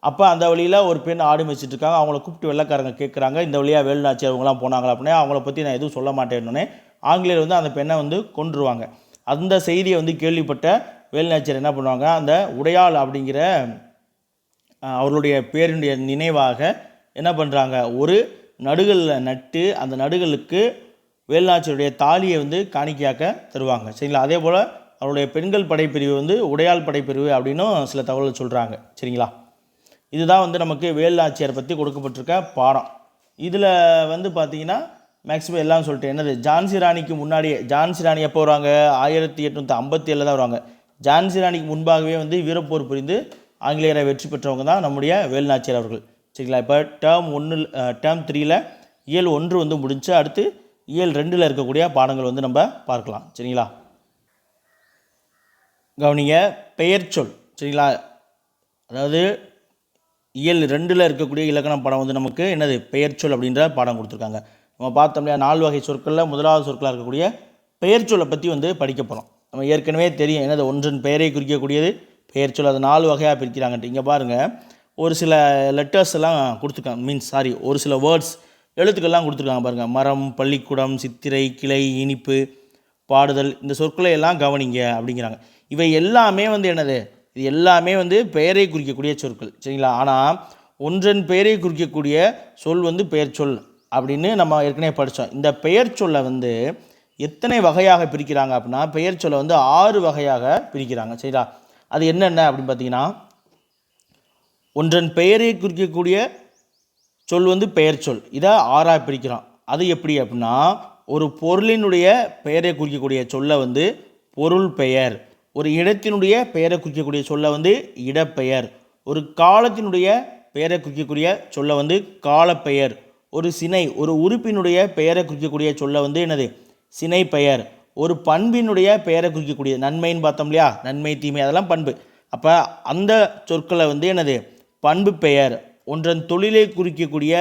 [SPEAKER 1] அப்போ அந்த வழியில் ஒரு பெண் ஆடு மேய்ச்சிட்டு இருக்காங்க. அவங்கள கூப்பிட்டு வெள்ளைக்காரங்க கேட்குறாங்க, இந்த வழியாக வேலுநாச்சியார் அவங்களாம் போனாங்களா அப்படின்னா அவங்கள பற்றி நான் எதுவும் சொல்ல மாட்டேன்னே ஆங்கிலேயர் வந்து அந்த பெண்ணை வந்து கொன்றுவாங்க. அந்த செய்தியை வந்து கேள்விப்பட்ட வேலுநாச்சியார் என்ன பண்ணுவாங்க, அந்த உடையாள் அப்படிங்கிற அவர்களுடைய பேருடைய நினைவாக என்ன பண்ணுறாங்க, ஒரு நடுகளில் நட்டு அந்த நடுகளுக்கு வேலுநாச்சியாருடைய தாலியை வந்து காணிக்கையாக்க தருவாங்க. சரிங்களா? அதே போல் அவருடைய பெண்கள் படைப்பிரிவு வந்து உடையாள் படைப்பிரிவு அப்படின்னும் சில தகவல்கள் சொல்கிறாங்க. சரிங்களா? இதுதான் வந்து நமக்கு வேலுநாச்சியார் பற்றி கொடுக்கப்பட்டிருக்க பாடம். இதில் வந்து பார்த்திங்கன்னா மேக்ஸிமம் எல்லாம் சொல்லிட்டு என்னது, ஜான்சி ராணிக்கு முன்னாடியே, ஜான்சி ராணி எப்போ வருவாங்க, 1857 தான் வருவாங்க. ஜான்சி ராணிக்கு முன்பாகவே வந்து வீரப்போர் புரிந்து ஆங்கிலேயரை வெற்றி பெற்றவங்க தான் நம்முடைய வேலுநாச்சியார் அவர்கள். சரிங்களா? இப்போ டேர்ம் 3ல் இயல் 1 வந்து முடிஞ்சு அடுத்து இயல் 2ல் இருக்கக்கூடிய பாடங்கள் வந்து நம்ம பார்க்கலாம். சரிங்களா? கவனிங்க, பெயர் சொல். சரிங்களா? அதாவது இயல் 2ல் இருக்கக்கூடிய இலக்கண பாடம் வந்து நமக்கு என்னது, பெயர் சொல் அப்படின்ற பாடம் கொடுத்துருக்காங்க. நம்ம பார்த்தோம் இல்லையா, 4 வகை சொற்களில் முதலாவது சொற்களாக இருக்கக்கூடிய பெயர் சொல்லை பற்றி வந்து படிக்க போகிறோம். நம்ம ஏற்கனவே தெரியும் என்னது, ஒன்றின் பெயரை குறிக்கக்கூடியது பெயர் சொல். அது 4 வகையாக பிரிக்கிறாங்கன்ட்டு. இங்கே பாருங்கள், ஒரு சில லெட்டர்ஸ் எல்லாம் கொடுத்துருக்காங்க, ஒரு சில வேர்ட்ஸ் எழுத்துக்கள்லாம் கொடுத்துருக்காங்க பாருங்கள். மரம், பள்ளிக்கூடம், சித்திரை, கிளை, இனிப்பு, பாடுதல், இந்த சொற்களை எல்லாம் கவனிங்க அப்படிங்கிறாங்க. இவை எல்லாமே வந்து என்னது, இது எல்லாமே வந்து பெயரை குறிக்கக்கூடிய சொற்கள். சரிங்களா? ஆனால் ஒன்றன் பெயரை குறிக்கக்கூடிய சொல் வந்து பெயர் சொல் அப்படின்னு நம்ம ஏற்கனவே படித்தோம். இந்த பெயர் சொல்லை வந்து எத்தனை வகையாக பிரிக்கிறாங்க அப்படின்னா, பெயர் சொல்லை வந்து 6 வகையாக பிரிக்கிறாங்க. சரிங்களா? அது என்னென்ன அப்படின்னு பார்த்தீங்கன்னா, ஒன்றன் பெயரை குறிக்கக்கூடிய சொல் வந்து பெயர் சொல். இதை 6ஆக பிரிக்கிறோம். அது எப்படி அப்படின்னா, ஒரு பொருளினுடைய பெயரை குறிக்கக்கூடிய சொல்லை வந்து பொருள் பெயர், ஒரு இடத்தினுடைய பெயரை குறிக்கக்கூடிய சொல்லை வந்து இடப்பெயர், ஒரு காலத்தினுடைய பெயரை குறிக்கக்கூடிய சொல்லை வந்து காலப்பெயர், ஒரு சினை, ஒரு உறுப்பினுடைய பெயரை குறிக்கக்கூடிய சொல்லை வந்து என்னது, சினை பெயர், ஒரு பண்பினுடைய பெயரை குறிக்கக்கூடிய, நன்மைன்னு பார்த்தோம் இல்லையா, நன்மை தீமை அதெல்லாம் பண்பு. அப்போ அந்த சொற்களை வந்து என்னது, பண்பு பெயர். ஒன்றன் தொழிலை குறிக்கக்கூடிய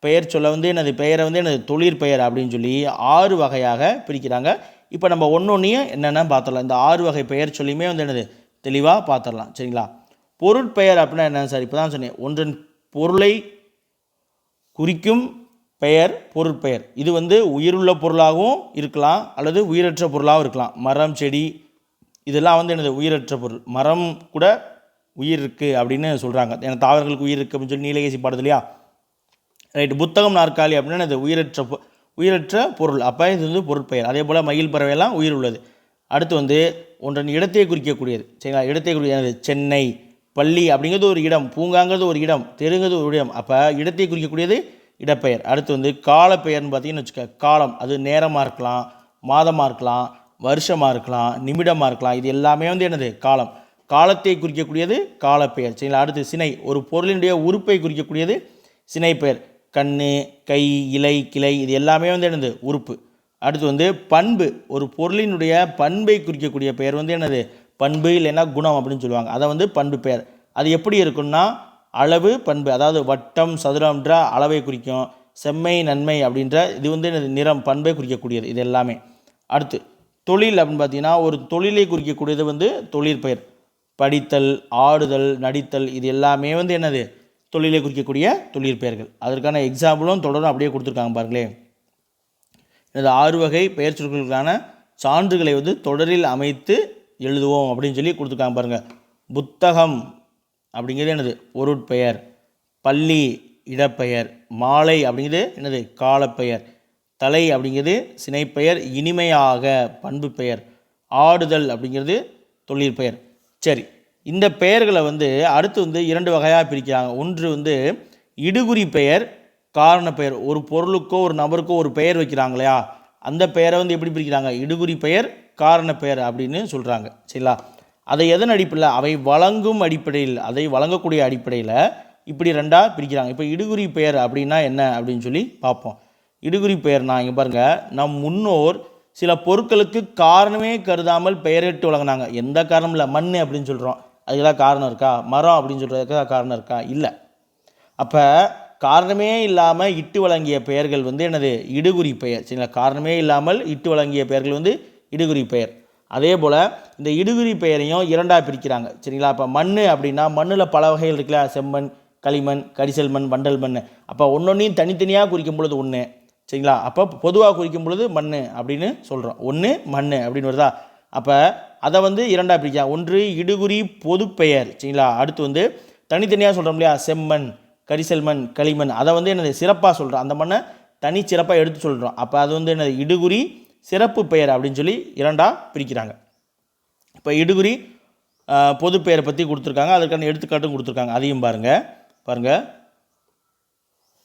[SPEAKER 1] பெயர் சொல்ல வந்து என்னது, பெயரை வந்து என்னது, தொழிற்பெயர் அப்படின்னு சொல்லி 6 வகையாக பிரிக்கிறாங்க. இப்போ நம்ம ஒன்றொன்றையும் என்னென்ன பார்த்துடலாம். இந்த 6 வகை பெயர் சொல்லியுமே வந்து என்னது தெளிவாக பார்த்துடலாம். சரிங்களா? பொருட்பெயர் அப்படின்னா என்ன சார், இப்போ தான் சொன்னேன், ஒன்றன் பொருளை குறிக்கும் பெயர் பொருட்பெயர். இது வந்து உயிருள்ள பொருளாகவும் இருக்கலாம் அல்லது உயிரற்ற பொருளாகவும் இருக்கலாம். மரம், செடி இதெல்லாம் வந்து என்னது, உயிரற்ற பொருள். மரம் கூட உயிர் இருக்குது அப்படின்னு சொல்கிறாங்க. ஏன்னா தாவரங்களுக்கு உயிர் இருக்குது அப்படின்னு சொல்லி நீலகேசி பாடுது இல்லையா, ரைட்டு. புத்தகம், நாற்காலி அப்படின்னா இது உயிரற்ற பொருள். அப்போ இது வந்து பொருட்பெயர். அதே போல் மயில், பறவையெல்லாம் உயிர் உள்ளது. அடுத்து வந்து ஒன்றன் இடத்தை குறிக்கக்கூடியது. சரிங்களா? இடத்தை குறிக்கிறது சென்னை, பள்ளி அப்படிங்கிறது ஒரு இடம், பூங்காங்கிறது ஒரு இடம், தெருங்கிறது ஒரு இடம். அப்போ இடத்தை குறிக்கக்கூடியது இடப்பெயர். அடுத்து வந்து காலப்பெயர்னு பார்த்தீங்கன்னு வச்சுக்க, காலம் அது நேரமாக இருக்கலாம், மாதமாக இருக்கலாம், வருஷமாக இருக்கலாம், நிமிடமாக இருக்கலாம். இது எல்லாமே வந்து என்னது, காலம். காலத்தை குறிக்கக்கூடியது காலப்பெயர். சரிங்களா? அடுத்து சினை, ஒரு பொருளினுடைய உறுப்பை குறிக்கக்கூடியது சினை பெயர். கண், கை, இலை, கிளை இது எல்லாமே வந்து என்னது, உறுப்பு. அடுத்து வந்து பண்பு, ஒரு பொருளினுடைய பண்பை குறிக்கக்கூடிய பெயர் வந்து என்னது, பண்பு இல்லைன்னா குணம் அப்படின்னு சொல்லுவாங்க. அதை வந்து பண்பு பெயர். அது எப்படி இருக்குன்னா, அளவு பண்பு, அதாவது வட்டம், சதுரம்ன்ற அளவை குறிக்கும். செம்மை, நன்மை அப்படின்ற இது வந்து நிறம், பண்பை குறிக்கக்கூடியது இது எல்லாமே. அடுத்து தொழில் அப்படின்னு பார்த்தீங்கன்னா, ஒரு தொழிலை குறிக்கக்கூடியது வந்து தொழிற்பெயர். படித்தல், ஆடுதல், நடித்தல் இது எல்லாமே வந்து என்னது, தொழிலை குறிக்கக்கூடிய தொழிற்பெயர்கள். அதற்கான எக்ஸாம்பிளும் தொடரும் அப்படியே கொடுத்துருக்காங்க பாருங்களேன். இந்த 6 வகை பெயர் சொற்களுக்கான சான்றுகளை வந்து தொடரில் அமைத்து எழுதுவோம் அப்படின்னு சொல்லி கொடுத்துருக்காங்க பாருங்கள். புத்தகம் அப்படிங்கிறது என்னது, பொருட்பெயர். பள்ளி இடப்பெயர். மாலை அப்படிங்கிறது என்னது, காலப்பெயர். தலை அப்படிங்கிறது சினைப்பெயர், இனிமையாக பண்பு பெயர். ஆடுதல் அப்படிங்கிறது தொழிற்பெயர். சரி, இந்த பெயர்களை வந்து அடுத்து வந்து 2 வகையாக பிரிக்கிறாங்க. ஒன்று வந்து இடுகுறி பெயர், காரண பெயர். ஒரு பொருளுக்கோ ஒரு நபருக்கோ ஒரு பெயர் வைக்கிறாங்க இல்லையா, அந்த பெயரை வந்து எப்படி பிரிக்கிறாங்க, இடுகுறி பெயர், காரண பெயர் அப்படின்னு சொல்கிறாங்க. சரிங்களா? அதை எதன் அடிப்படையில், அவை வழங்கும் அடிப்படையில், அதை வழங்கக்கூடிய அடிப்படையில் இப்படி 2ஆக பிரிக்கிறாங்க. இப்போ இடுகுறி பெயர் அப்படின்னா என்ன அப்படின்னு சொல்லி பார்ப்போம். இடுகுறி பெயர்னா இங்கே பாருங்கள், நம் முன்னோர் சில பொருட்களுக்கு காரணமே கருதாமல் பெயரிட்டு வழங்கினாங்க. எந்த காரணம் இல்லை. மண் அப்படின்னு சொல்கிறோம், அதுக்கெல்லாம் காரணம் இருக்கா? மரம் அப்படின்னு சொல்கிறதுக்கு காரணம் இருக்கா? இல்லை. அப்போ காரணமே இல்லாமல் இட்டு வழங்கிய பெயர்கள் வந்து என்னது, இடுகுறி பெயர். சரிங்களா? காரணமே இல்லாமல் இட்டு வழங்கிய பெயர்கள் வந்து இடுகுறி பெயர். அதே போல் இந்த இடுகுறி பெயரையும் 2ஆக பிரிக்கிறாங்க. சரிங்களா? இப்போ மண் அப்படின்னா மண்ணில் பல வகைகள் இருக்குல்ல, செம்மண், களிமண், கரிசல் மண், வண்டல் மண். அப்போ ஒன்றொன்றையும் தனித்தனியாக குறிக்கும் பொழுது ஒன்று, சரிங்களா. அப்போ பொதுவாக குறிக்கும் பொழுது மண் அப்படின்னு சொல்கிறோம். ஒன்று மண் அப்படின்னு வருதா. அப்போ அதை வந்து இரண்டாக பிரிக்கலாம். ஒன்று இடுகுறி பொதுப்பெயர், சரிங்களா. அடுத்து வந்து தனித்தனியாக சொல்கிறோம் இல்லையா, செம்மண், கரிசல் மண், களிமண். அதை வந்து என்னது சிறப்பாக சொல்கிறோம், அந்த மண்ணை தனி சிறப்பாக எடுத்து சொல்கிறோம். அப்போ அது வந்து என்னது இடுகுறி சிறப்பு பெயர் அப்படின்னு சொல்லி இரண்டாக பிரிக்கிறாங்க. இப்போ இடுகுறி பொதுப்பெயரை பற்றி கொடுத்துருக்காங்க, அதற்கான எடுத்துக்காட்டும் கொடுத்துருக்காங்க. அதையும் பாருங்கள்.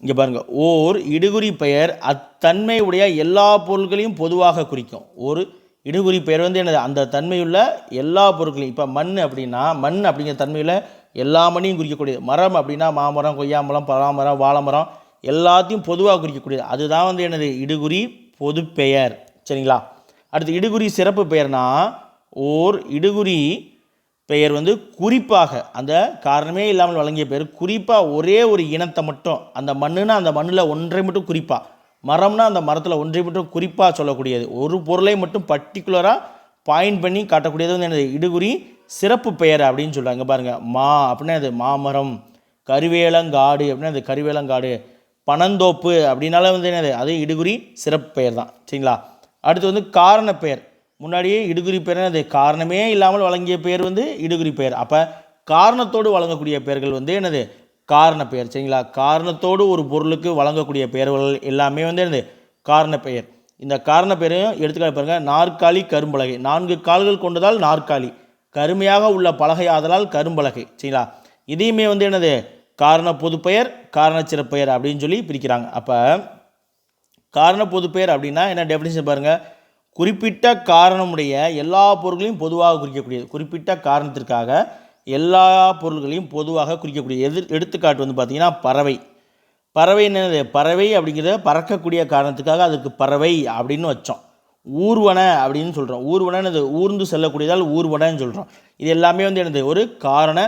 [SPEAKER 1] இங்கே பாருங்கள், ஓர் இடுகுறி பெயர் அத்தன்மை உடைய எல்லா பொருட்களையும் பொதுவாக குறிக்கும். ஒரு இடுகுறி பெயர் வந்து என்னது அந்த தன்மையுள்ள எல்லா பொருட்களையும். இப்போ மண் அப்படின்னா மண் அப்படிங்கிற தன்மையில் எல்லா மண்ணையும் குறிக்கக்கூடியது. மரம் அப்படின்னா மாமரம், கொய்யாமரம், பலாமரம், வாழைமரம் எல்லாத்தையும் பொதுவாக குறிக்கக்கூடியது. அதுதான் வந்து என்னது இடுகுறி பொதுப்பெயர், சரிங்களா. அடுத்து இடுகுறி சிறப்பு பெயர்னா ஓர் இடுகுறி பெயர் வந்து குறிப்பாக அந்த காரணமே இல்லாமல் வழங்கிய பெயர், குறிப்பாக ஒரே ஒரு இனத்தை மட்டும், அந்த மண்ணுனா அந்த மண்ணில் ஒன்றை மட்டும் குறிப்பாக, மரம்னா அந்த மரத்தில் ஒன்றை மட்டும் குறிப்பாக சொல்லக்கூடியது, ஒரு பொருளை மட்டும் பர்டிகுலராக பாயிண்ட் பண்ணி காட்டக்கூடியது வந்து என்னது இடுகுறி சிறப்பு பெயர் அப்படின்னு சொல்கிறாங்க. பாருங்கள், மா அப்படின்னா அது மாமரம், கருவேலங்காடு அப்படின்னா அது கருவேலங்காடு, பனந்தோப்பு அப்படின்னால வந்து என்னது அது இடுகுறி சிறப்பு பெயர் தான், சரிங்களா. அடுத்து வந்து காரண பெயர். முன்னாடியே இடுகுறி பெயர் அது காரணமே இல்லாமல் வழங்கிய பெயர் வந்து இடுகுறி பெயர். அப்போ காரணத்தோடு வழங்கக்கூடிய பெயர்கள் வந்து என்னது காரண பெயர், சரிங்களா. காரணத்தோடு ஒரு பொருளுக்கு வழங்கக்கூடிய பெயர்கள் எல்லாமே வந்து என்னது காரண பெயர். இந்த காரண பெயரையும் எடுத்துக்காட்டு பாருங்கள். நாற்காலி, கரும்பலகை. 4 கால்கள் கொண்டதால் நாற்காலி, கருமையாக உள்ள பலகை ஆதலால் கரும்பலகை, சரிங்களா. இதையுமே வந்து என்னது காரண பொதுப்பெயர், காரண சிறப்பெயர் அப்படின்னு சொல்லி பிரிக்கிறாங்க. அப்போ காரண பொதுப்பெயர் அப்படின்னா என்ன டெஃபினிஷன் பாருங்கள். குறிப்பிட்ட காரணமுடைய எல்லா பொருட்களையும் பொதுவாக குறிக்கக்கூடியது. குறிப்பிட்ட காரணத்திற்காக எல்லா பொருள்களையும் பொதுவாக குறிக்கக்கூடிய எடுத்துக்காட்டு வந்து பார்த்திங்கன்னா பறவை. பறவை என்னது, பறவை அப்படிங்கிறத பறக்கக்கூடிய காரணத்துக்காக அதுக்கு பறவை அப்படின்னு வச்சோம். ஊர்வன அப்படின்னு சொல்கிறோம். ஊர்வனது ஊர்ந்து செல்லக்கூடியதால் ஊர்வனன்னு சொல்கிறோம். இது எல்லாமே வந்து என்னது ஒரு காரண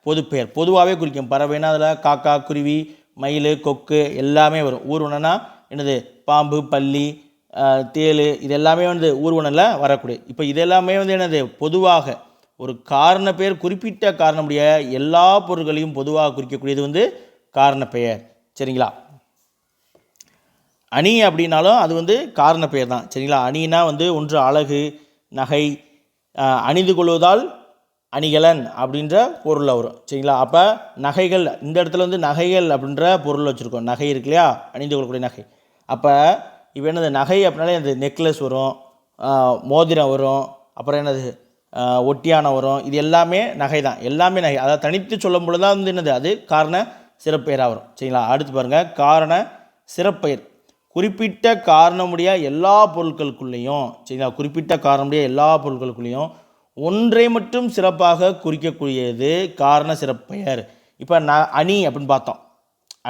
[SPEAKER 1] பொதுப்பெயர், பொதுவாகவே குறிக்கும். பறவைனா அதில் காக்கா, குருவி, மயில், கொக்கு எல்லாமே வரும். ஊர்வனனா என்னது பாம்பு, பல்லி, தேள், இது எல்லாமே வந்து ஊர்வனில் வரக்கூடிய. இப்போ இதெல்லாமே வந்து என்னது பொதுவாக ஒரு காரண பெயர், குறிப்பிட்ட காரணமுடைய எல்லா பொருட்களையும் பொதுவாக குறிக்கக்கூடியது வந்து காரண பெயர், சரிங்களா. அணி அப்படின்னாலும் அது வந்து காரண பெயர் தான், சரிங்களா. அணினா வந்து ஒன்று அழகு, நகை, அணிந்து கொள்வதால் அணிகலன் அப்படின்ற பொருளில் வரும், சரிங்களா. அப்போ நகைகள், இந்த இடத்துல வந்து நகைகள் அப்படின்ற பொருள் வச்சுருக்கோம். நகை இருக்கு இல்லையா, அணிந்து கொள்ளக்கூடிய நகை. அப்போ இப்போ என்னது நகை அப்படின்னாலே அந்த நெக்லஸ் வரும், மோதிரம் வரும், அப்புறம் என்னது ஒட்டியானம் வரும். இது எல்லாமே நகை தான், எல்லாமே நகை. அதாவது தனித்து சொல்லும் பொழுது தான் வந்து என்னது அது காரண சிறப்பெயராக வரும், சரிங்களா. அடுத்து பாருங்கள், காரண சிறப்பெயர். குறிப்பிட்ட காரணமுடைய எல்லா பொருட்களுக்குள்ளேயும், சரிங்களா, குறிப்பிட்ட காரணமுடைய எல்லா பொருட்களுக்குள்ளேயும் ஒன்றை மட்டும் சிறப்பாக குறிக்கக்கூடியது காரண சிறப்பெயர். இப்போ அணி அப்படின்னு பார்த்தோம்,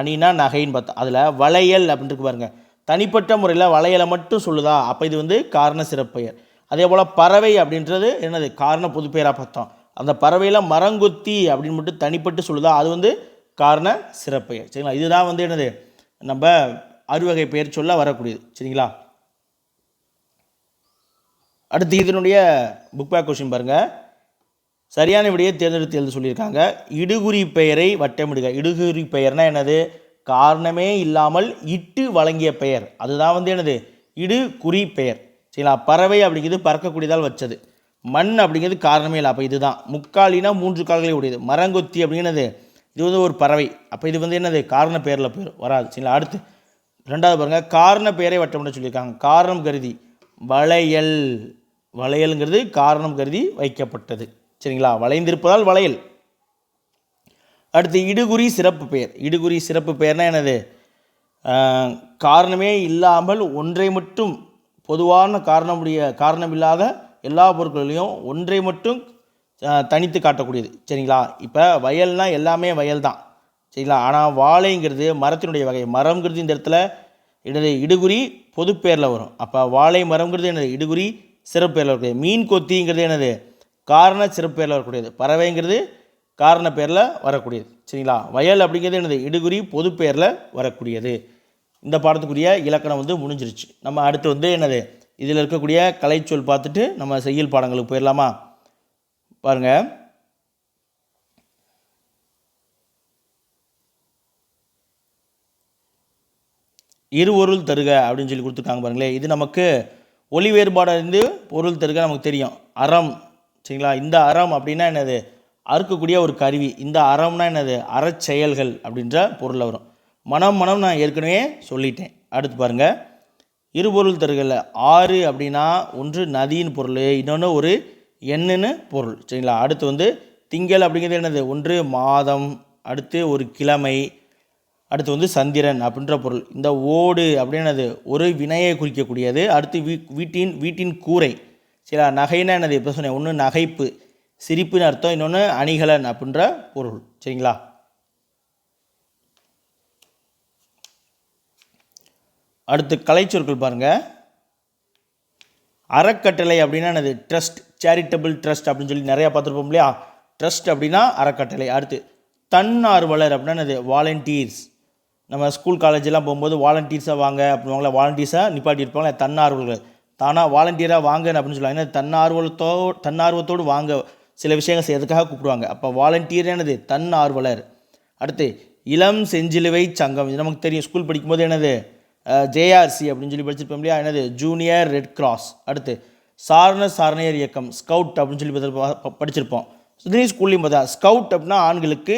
[SPEAKER 1] அணினா நகைன்னு பார்த்தோம். அதில் வளையல் அப்படின்ட்டு பாருங்கள், தனிப்பட்ட முறையில் வளையலை மட்டும் சொல்லுதா, அப்போ இது வந்து காரண சிறப்பெயர். அதே போல் பறவை அப்படின்றது என்னது காரண பொதுப்பெயராக பார்த்தோம். அந்த பறவையில் மரங்கொத்தி அப்படின்னு மட்டும் தனிப்பட்டு சொல்லுதா, அது வந்து காரண சிறப்பெயர், சரிங்களா. இதுதான் வந்து என்னது நம்ம அறுவகை பெயர் சொல்ல வரக்கூடியது, சரிங்களா. அடுத்து இதனுடைய புக் பேக் கொஸ்டின் பாருங்கள். சரியான விடையை தேர்ந்தெடுத்து எழுத சொல்லியிருக்காங்க. இடுகுறி பெயரை வட்டமிடுக. இடுகுறி பெயர்னா என்னது, காரணமே இல்லாமல் இட்டு வழங்கிய பெயர், அதுதான் வந்து என்னது இடுகுறி பெயர், சரிங்களா. பறவை அப்படிங்கிறது பறக்கக்கூடியதால் வச்சது. மண் அப்படிங்கிறது காரணமே இல்லை, அப்போ இதுதான். முக்காலினா 3 கால்களை உடையது. மரங்கொத்தி அப்படிங்கிறது இது வந்து ஒரு பறவை, அப்போ இது வந்து என்னது காரண பெயரில் பேர் வராது, சரிங்களா. அடுத்து 2வது பாருங்கள், காரண பெயரை வட்டமிட சொல்லியிருக்காங்க. காரணம் கருதி வளையல், வளையலுங்கிறது காரணம் கருதி வைக்கப்பட்டது, சரிங்களா. வளைந்திருப்பதால் வளையல். அடுத்து இடுகுறி சிறப்பு பெயர். இடுகுறி சிறப்பு பெயர்னா என்னது, காரணமே இல்லாமல் ஒன்றை மட்டும், பொதுவான காரணமில்லாத எல்லா பொருட்களையும் ஒன்றை மட்டும் தனித்து காட்டக்கூடியது, சரிங்களா. இப்போ வயல்னால் எல்லாமே வயல் தான், சரிங்களா. ஆனால் வாழைங்கிறது மரத்தினுடைய வகை. மரம்ங்கிறது இந்த இடத்துல என்னது இடுகுறி பொதுப்பெயரில் வரும். அப்போ வாழை மரம்ங்கிறது என்னது இடுகுறி சிறப்பு பெயரில் வரக்கூடியது. மீன் கொத்திங்கிறது என்னது காரண சிறப்பு பெயரில் வரக்கூடியது. பறவைங்கிறது காரண பெயரில் வரக்கூடியது, சரிங்களா. வயல் அப்படிங்கிறது என்னது இடுகுறி பொது பெயரில் வரக்கூடியது. இந்த பாடத்துக்குரிய இலக்கணம் வந்து முடிஞ்சிருச்சு. நம்ம அடுத்து வந்து என்னது இதில் இருக்கக்கூடிய கலைச்சொல் பார்த்துட்டு நம்ம செய்யுள் பாடங்களுக்கு போயிடலாமா. பாருங்கள், இருபொருள் தருக அப்படின்னு சொல்லி கொடுத்துருக்காங்க பாருங்களேன். இது நமக்கு ஒளி வேறுபாடு பொருள் தருக நமக்கு தெரியும். அறம், சரிங்களா? இந்த அறம் அப்படின்னா என்னது? அறுக்கக்கூடிய ஒரு கருவி. இந்த அறம்னா என்னது? அறச்செயல்கள் அப்படின்ற பொருளில் வரும். மனம் நான் ஏற்கனவே சொல்லிட்டேன். அடுத்து பாருங்கள், இருபொருள் தருகல. ஆறு அப்படின்னா ஒன்று நதியின் பொருள், இன்னொன்று ஒரு எண்ணுன்னு பொருள், சரிங்களா? அடுத்து திங்கள் அப்படிங்கிறது என்னது? ஒன்று மாதம், அடுத்து ஒரு கிழமை, அடுத்து சந்திரன் அப்படின்ற பொருள். இந்த ஓடு அப்படின்னது ஒரு வினையை குறிக்கக்கூடியது. அடுத்து வீட்டின் கூரை, சரிங்களா? நகைன்னா என்னது? இப்போ சொன்னேன், ஒன்று நகைப்பு சிரிப்புன்னு அர்த்தம், இன்னொன்று அணிகலன் அப்படின்ற பொருள், சரிங்களா? அடுத்து கலைச்சொற்கள் பாருங்கள். அறக்கட்டளை அப்படின்னா என்னது? ட்ரஸ்ட், சேரிட்டபிள் ட்ரஸ்ட் அப்படின்னு சொல்லி நிறையா பார்த்துருப்போம் இல்லையா? ட்ரஸ்ட் அப்படின்னா அறக்கட்டளை. அடுத்து தன்னார்வலர் அப்படின்னா என்னது? வாலண்டியர்ஸ். நம்ம ஸ்கூல் காலேஜெல்லாம் போகும்போது வாலண்டியர்ஸாக வாங்க அப்படின்வாங்களா, வாலண்டியர்ஸாக நிப்பாட்டி இருப்பாங்களே, தன்னார்வலர்கள். தானாக வாலண்டியராக வாங்க அப்படின்னு சொல்லுவாங்க. ஏன்னா தன்னார்வத்தோடு வாங்க சில விஷயங்கள் செய்யறதுக்காக கூப்பிடுவாங்க. அப்போ வாலண்டியர் என்னது? தன்னார்வலர். அடுத்து இளம் செஞ்சிலுவை சங்கம். இது நமக்கு தெரியும், ஸ்கூல் படிக்கும்போது என்னது? ஜேஆர்சி அப்படின்னு சொல்லி படிச்சிருப்போம் இல்லையா? என்னது? Junior red cross. அடுத்து சாரணியர் இயக்கம், ஸ்கவுட் அப்படின்னு சொல்லி படிச்சிருப்போம். இதுலேயும் ஸ்கூல்லையும் பார்த்தா ஸ்கவுட் அப்படின்னா ஆண்களுக்கு,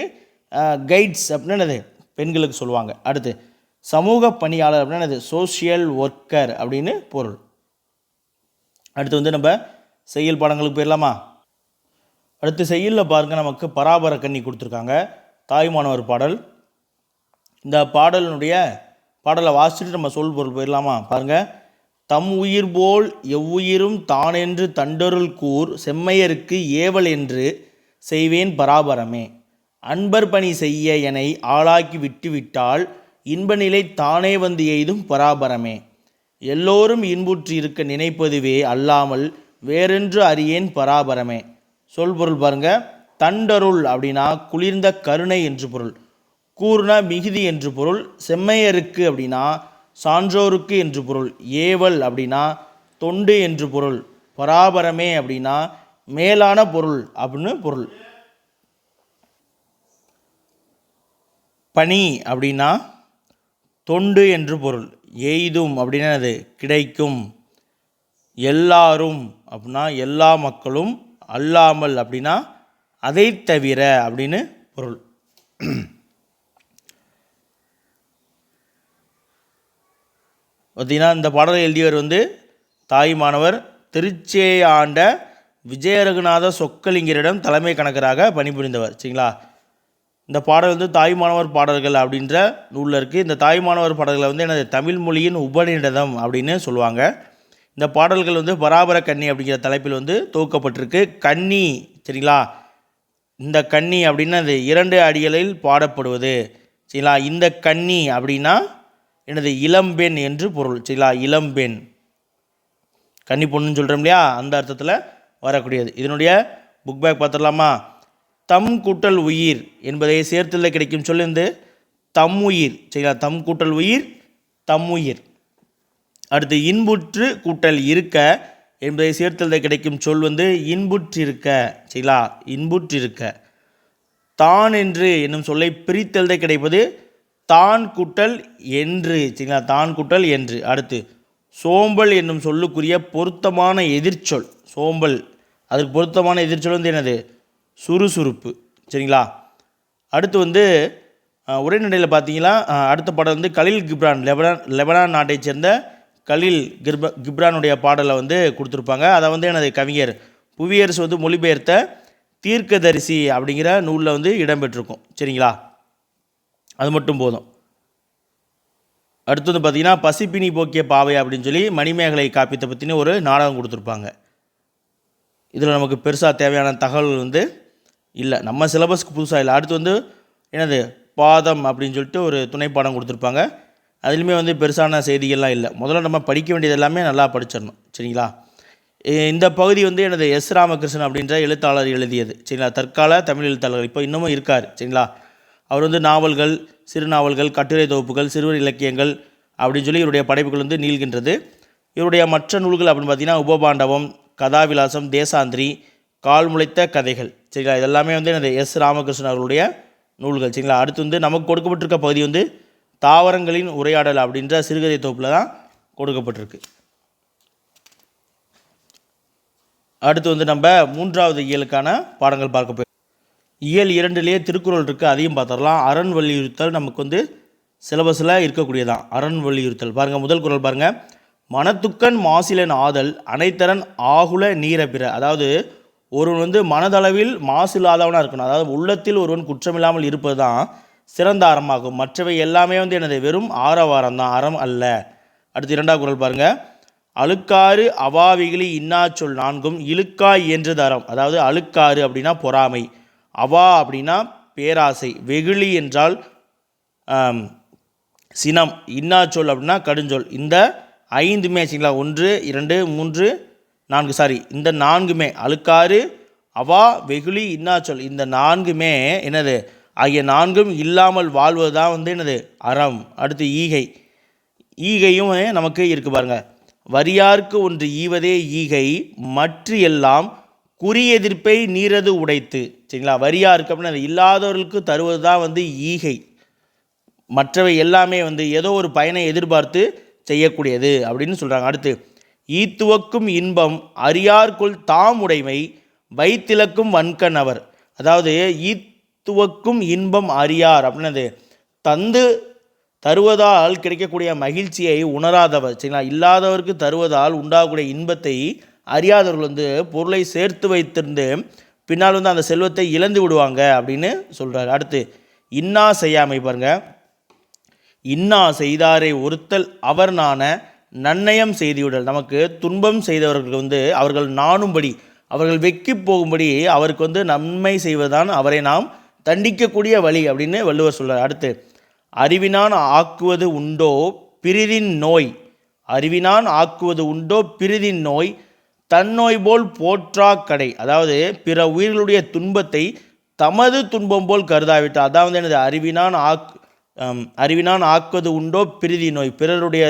[SPEAKER 1] கைட்ஸ் அப்படின்னா என்னது? பெண்களுக்கு சொல்லுவாங்க. அடுத்து சமூக பணியாளர் அப்படின்னா என்னது? சோஷியல் ஒர்க்கர் அப்படின்னு பொருள். அடுத்து நம்ம செய்யுள் பாடங்களுக்கு போயிடலாமா? அடுத்து செய்யுளில் பாருங்கள், நமக்கு பராபர கன்னி கொடுத்துருக்காங்க, தாய்மானவர் பாடல். இந்த பாடலை வாசிச்சுட்டு நம்ம சொல் பொருள் போயிடலாமா? பாருங்கள். தம் உயிர் போல் எவ்வுயிரும் தானென்று தண்டொருள் கூர் செம்மையருக்கு ஏவல் என்று செய்வேன் பராபரமே. அன்பர் பணி செய்ய எனை ஆளாக்கி விட்டுவிட்டால் இன்ப நிலை தானே வந்து எய்தும் பராபரமே. எல்லோரும் இன்புற்று இருக்க நினைப்பதுவே அல்லாமல் வேறென்று அறியேன் பராபரமே. சொல் பொருள் பாருங்கள். தண்டருள் அப்படின்னா குளிர்ந்த கருணை என்று பொருள். கூர்னா மிகுதி என்று பொருள். செம்மையருக்கு அப்படின்னா சான்றோருக்கு என்று பொருள். ஏவல் அப்படின்னா தொண்டு என்று பொருள். பராபரமே அப்படின்னா மேலான பொருள் அப்படின்னு பொருள். பணி அப்படின்னா தொண்டு என்று பொருள். எய்தும் அப்படின்னா அது கிடைக்கும். எல்லாரும் அப்படின்னா எல்லா மக்களும். அல்லாமல் அப்படின்னா அதை தவிர அப்படின்னு பொருள். பார்த்தீங்கன்னா இந்த பாடலை எழுதியவர் தாய்மானவர் திருச்சியை ஆண்ட விஜயரகுநாத சொக்கலிங்கரிடம் தலைமை கணக்கராக பணிபுரிந்தவர், சரிங்களா? இந்த பாடல் தாய்மானவர் பாடல்கள் அப்படின்ற நூலில் இருக்குது. இந்த தாய்மானவர் பாடல்களை என்னது? தமிழ் மொழியின் உபநிடதம் அப்படின்னு சொல்லுவாங்க. இந்த பாடல்கள் பராபர கன்னி அப்படிங்கிற தலைப்பில் தொகுக்கப்பட்டிருக்கு. கன்னி, சரிங்களா? இந்த கன்னி அப்படின்னா அது 2 அடிகளில் பாடப்படுவது, சரிங்களா? இந்த கன்னி அப்படின்னா என்னது? இளம்பெண் என்று பொருள், சரிங்களா? இளம்பெண், கன்னி பொண்ணுன்னு சொல்கிறோம் இல்லையா? அந்த அர்த்தத்தில் வரக்கூடியது. இதனுடைய புக் பேக் பார்த்துடலாமா? தம் கூட்டல் உயிர் என்பதை சேர்த்துல கிடைக்கும் சொல் தம் உயிர், சரிங்களா? தம் கூட்டல் உயிர், தம் உயிர். அடுத்து இன்புற்று கூட்டல் இருக்க என்பதை சேர்த்தல் கிடைக்கும் சொல் இன்புற்றிருக்க, சரிங்களா? இன்புற்றிருக்க. தான் என்று என்னும் சொல்லை பிரித்தெழுத கிடைப்பது தான் கூட்டல் என்று, சரிங்களா? தான் கூட்டல் என்று. அடுத்து சோம்பல் என்னும் சொல்லுக்குரிய பொருத்தமான எதிர்ச்சொல். சோம்பல் அதுக்கு பொருத்தமான எதிர்ச்சொல் என்னது? சுறுசுறுப்பு, சரிங்களா? அடுத்து உரைநடையில் பார்த்தீங்கன்னா அடுத்த பாடல் கலீல் கிப்ரான், லெபனான் நாட்டை சேர்ந்த கலீல் கிப்ரானுடைய பாடலை கொடுத்துருப்பாங்க. அதை எனது கவிஞர் புவியரசு மொழிபெயர்த்த தீர்க்கதரிசி அப்படிங்கிற நூலில் இடம்பெற்றிருக்கும், சரிங்களா? அது மட்டும் போதும். அடுத்து பார்த்திங்கன்னா பசிப்பினி போக்கிய பாவை அப்படின்னு சொல்லி மணிமேகலை காப்பியத்தை பற்றின ஒரு நாடகம் கொடுத்துருப்பாங்க. இதில் நமக்கு பெருசாக தேவையான தகவல் இல்லை, நம்ம சிலபஸ்க்கு புதுசாக இல்லை. அடுத்து என்னது? பாதம் அப்படின்னு சொல்லிட்டு ஒரு துணைப்பாடம் கொடுத்துருப்பாங்க. அதுலேயுமே பெருசான செய்திகள்லாம் இல்லை. முதல்ல நம்ம படிக்க வேண்டியது எல்லாமே நல்லா படிச்சிடணும், சரிங்களா? இந்த பகுதி எனது எஸ் ராமகிருஷ்ணன் அப்படின்ற எழுத்தாளர் எழுதியது, சரிங்களா? தற்கால தமிழ் எழுத்தாளர் இப்போ இன்னமும் இருக்கார், சரிங்களா? அவர் நாவல்கள், சிறு நாவல்கள், கட்டுரை தொகுப்புகள், சிறுவர் இலக்கியங்கள் அப்படின்னு சொல்லி இவருடைய படைப்புகள் நீள்கின்றது. இவருடைய மற்ற நூல்கள் அப்படின்னு பார்த்தீங்கன்னா உபபாண்டவம், கதாவிலாசம், தேசாந்திரி, கால் முளைத்த கதைகள், சரிங்களா? இதெல்லாமே எனது எஸ் ராமகிருஷ்ணன் அவர்களுடைய நூல்கள், சரிங்களா? அடுத்து நமக்கு கொடுக்கப்பட்டிருக்க பகுதி தாவரங்களின் உரையாடல் அப்படின்ற சிறுகதை தொகுப்பில் தான் கொடுக்கப்பட்டிருக்கு. அடுத்து வந்து நம்ம 3வது இயலுக்கான பாடங்கள் பார்க்க போய் இயல் 2லேயே திருக்குறள் இருக்குது, அதையும் பார்த்துடலாம். அரண் வலியுறுத்தல் நமக்கு வந்து சிலபஸில் இருக்கக்கூடியதான். அரண் வலியுறுத்தல் பாருங்கள், முதல் குறள் பாருங்கள். மனத்துக்கண் மாசிலன் ஆதல் அனைத்தரன் ஆகுல நீர பிற. அதாவது ஒருவன் வந்து மனதளவில் மாசு இல்லாதவனாக இருக்கணும். அதாவது உள்ளத்தில் ஒருவன் குற்றமில்லாமல் இருப்பது தான் சிறந்த அறமாகும். மற்றவை எல்லாமே வந்து எனது வெறும் ஆரவாரம் தான், அறம் அல்ல. அடுத்து 2வது குறள் பாருங்கள். அழுக்காறு அவாவிகளி இன்னா சொல் நான்கும் இழுக்காய் இயன்றது அறம். அதாவது அழுக்காறு அப்படின்னா பொறாமை, அவா அப்படின்னா பேராசை, வெகுளி என்றால் சினம், இன்னா சொல் அப்படின்னா கடுஞ்சொல். இந்த 5மே சரிங்களா, 1 2 3 4 சாரி இந்த 4மே அழுக்காறு அவா வெகுளி இன்னா சொல், இந்த 4மே என்னது ஆகிய 4ம் இல்லாமல் வாழ்வது தான் வந்து என்னது அறம். அடுத்து ஈகை, ஈகையும் நமக்கு இருக்குது பாருங்கள். வரியார்க்கு ஒன்று ஈவதே ஈகை மற்ற எல்லாம் குறியெதிர்ப்பை நீரது உடைத்து. சரிங்களா, வரியாருக்கு அப்படின்னா அது இல்லாதவர்களுக்கு தருவது தான் வந்து ஈகை. மற்றவை எல்லாமே வந்து ஏதோ ஒரு பயனை எதிர்பார்த்து செய்யக்கூடியது அப்படின்னு சொல்கிறாங்க. அடுத்து ஈத்துவக்கும் இன்பம் அறியார்க்குள் தாம் உடைமை வைத்திலக்கும் வன்கண் அவர். அதாவது ஈத்துவக்கும் இன்பம் அறியார் அப்படின்னது தந்து தருவதால் கிடைக்கக்கூடிய மகிழ்ச்சியை உணராதவர். சரிங்களா, இல்லாதவருக்கு தருவதால் உண்டாகக்கூடிய இன்பத்தை அறியாதவர்கள் வந்து பொருளை சேர்த்து வைத்திருந்து பின்னால் வந்து அந்த செல்வத்தை இழந்து விடுவாங்க அப்படின்னு சொல்கிறார். அடுத்து இன்னா செய்யாமை பாருங்கள். இன்னா செய்தாரை ஒருத்தல் அவர் நாண நன்னயம் செய்திவிடல். நமக்கு துன்பம் செய்தவர்களுக்கு வந்து அவர்கள் நாணும்படி, அவர்கள் வெக்கி போகும்படி அவருக்கு வந்து நன்மை செய்வதுதான் அவரை நாம் தண்டிக்கக்கூடிய வழி அப்படின்னு வள்ளுவர் சொல்கிறார். அடுத்து அறிவினான் ஆக்குவது உண்டோ பிரிதின் நோய். அறிவினான் ஆக்குவது உண்டோ பிரிதின் நோய் தன்னோய் போல் போற்றா கடை. அதாவது பிற உயிர்களுடைய துன்பத்தை தமது துன்பம் போல் கருதாவிட்டால், அதாவது எனது அறிவினான் ஆக்குவது உண்டோ பிரிதி நோய், பிறருடைய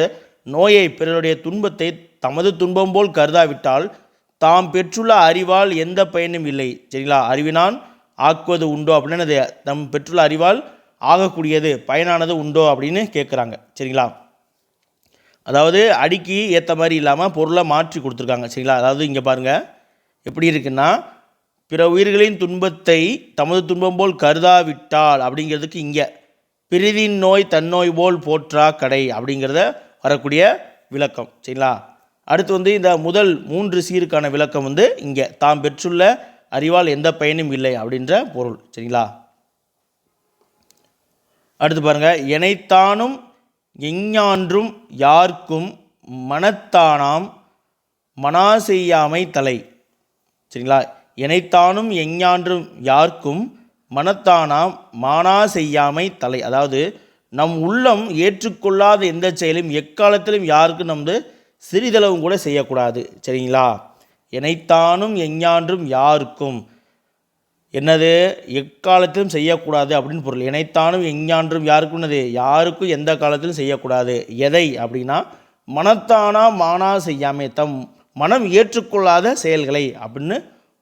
[SPEAKER 1] நோயை பிறருடைய துன்பத்தை தமது துன்பம் போல் கருதாவிட்டால் தாம் பெற்றுள்ள அறிவால் எந்த பயனும் இல்லை. சரிங்களா, அறிவினான் ஆக்குவது உண்டோ அப்படின்னு தம் பெற்றுள்ள அறிவால் ஆகக்கூடியது பயனானது உண்டோ அப்படின்னு கேட்குறாங்க. சரிங்களா, அதாவது அடிக்கு ஏற்ற மாதிரி இல்லாமல் பொருளை மாற்றி கொடுத்துருக்காங்க. சரிங்களா, அதாவது இங்கே பாருங்கள் எப்படி இருக்குன்னா, பிற உயிர்களின் துன்பத்தை தமது துன்பம் போல் கருதாவிட்டால் அப்படிங்கிறதுக்கு இங்கே பிரிதின் நோய் தன்னோய் போல் போற்றா கடை அப்படிங்கிறத வரக்கூடிய விளக்கம். சரிங்களா, அடுத்து வந்து இந்த முதல் 3 சீருக்கான விளக்கம் வந்து இங்கே தாம் பெற்றுள்ள அறிவால் எந்த பயனும் இல்லை அப்படின்ற பொருள். சரிங்களா, அடுத்து பாருங்கள். எனைத்தானும் எஞ்ஞான்றும் யார்க்கும் மனத்தானாம் மனா செய்யாமை தலை. சரிங்களா, எனைத்தானும் எஞ்ஞான்றும் யார்க்கும் மனத்தானாம் மானா செய்யாமை தலை. அதாவது நம் உள்ளம் ஏற்றுக்கொள்ளாத எந்த செயலும் எக்காலத்திலும் யாருக்கும் நம்ம சிறிதளவும் கூட செய்யக்கூடாது. சரிங்களா, எனைத்தானும் எஞ்ஞான்றும் யாருக்கும் என்னது எக்காலத்திலும் செய்யக்கூடாது அப்படின்னு பொருள். எனைத்தானும் எஞ்ஞான்றும் யாருக்கும் என்னது யாருக்கும் எந்த காலத்திலும் செய்யக்கூடாது. எதை அப்படின்னா மனத்தானா மானா செய்யாமை, தம் மனம் ஏற்றுக்கொள்ளாத செயல்களை அப்படின்னு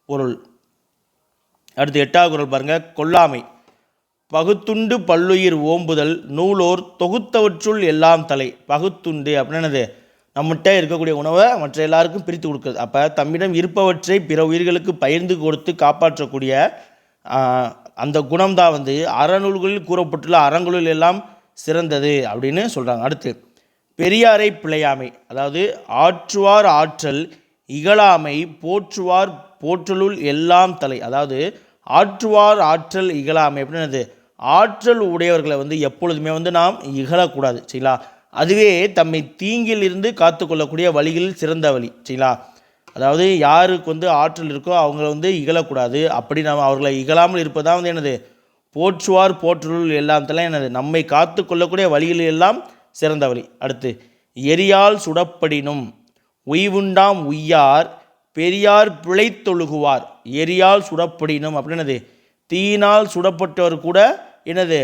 [SPEAKER 1] பொருள். அடுத்து 8வது குறள் பாருங்கள். கொல்லாமை பகுத்துண்டு பல்லுயிர் ஓம்புதல் நூலோர் தொகுத்தவற்றுள் எல்லாம் தலை. பகுத்துண்டு அப்படின்னது நம்மகிட்ட இருக்கக்கூடிய உணவை மற்ற எல்லாருக்கும் பிரித்து கொடுக்குறது. அப்போ தம்மிடம் இருப்பவற்றை பிற உயிர்களுக்கு பகிர்ந்து கொடுத்து காப்பாற்றக்கூடிய அந்த குணம்தான் வந்து அறநூல்களில் கூறப்பட்டுள்ள அறங்களுள் எல்லாம் சிறந்தது அப்படின்னு சொல்கிறாங்க. அடுத்து பெரியாரை பிழையாமை, அதாவது ஆற்றுவார் ஆற்றல் இகழாமை போற்றுவார் போற்றலுள் எல்லாம் தலை. அதாவது ஆற்றுவார் ஆற்றல் இகழாமை அப்படின்னது ஆற்றல் உடையவர்களை வந்து எப்பொழுதுமே வந்து நாம் இகழக்கூடாது. சரிங்களா, அதுவே தம்மை தீங்கில் இருந்து காத்து கொள்ளக்கூடிய வழிகளில் சிறந்த வழி. சரிங்களா, அதாவது யாருக்கு வந்து ஆற்றல் இருக்கோ அவங்கள வந்து இகழக்கூடாது. அப்படி நாம் அவர்களை இகழாமல் இருப்பதான் வந்து என்னது போற்றுவார் போற்றலுள் எல்லாம் தலை என்னது நம்மை காத்து கொள்ளக்கூடிய வழிகளில் எல்லாம் சிறந்த வழி. அடுத்து எரியால் சுடப்படினும் உய்வுண்டாம் உய்யார் பெரியார் பிழைத்தொழுகுவார். எரியால் சுடப்படினும் அப்படின்னது தீயினால் சுடப்பட்டவர் கூட என்னது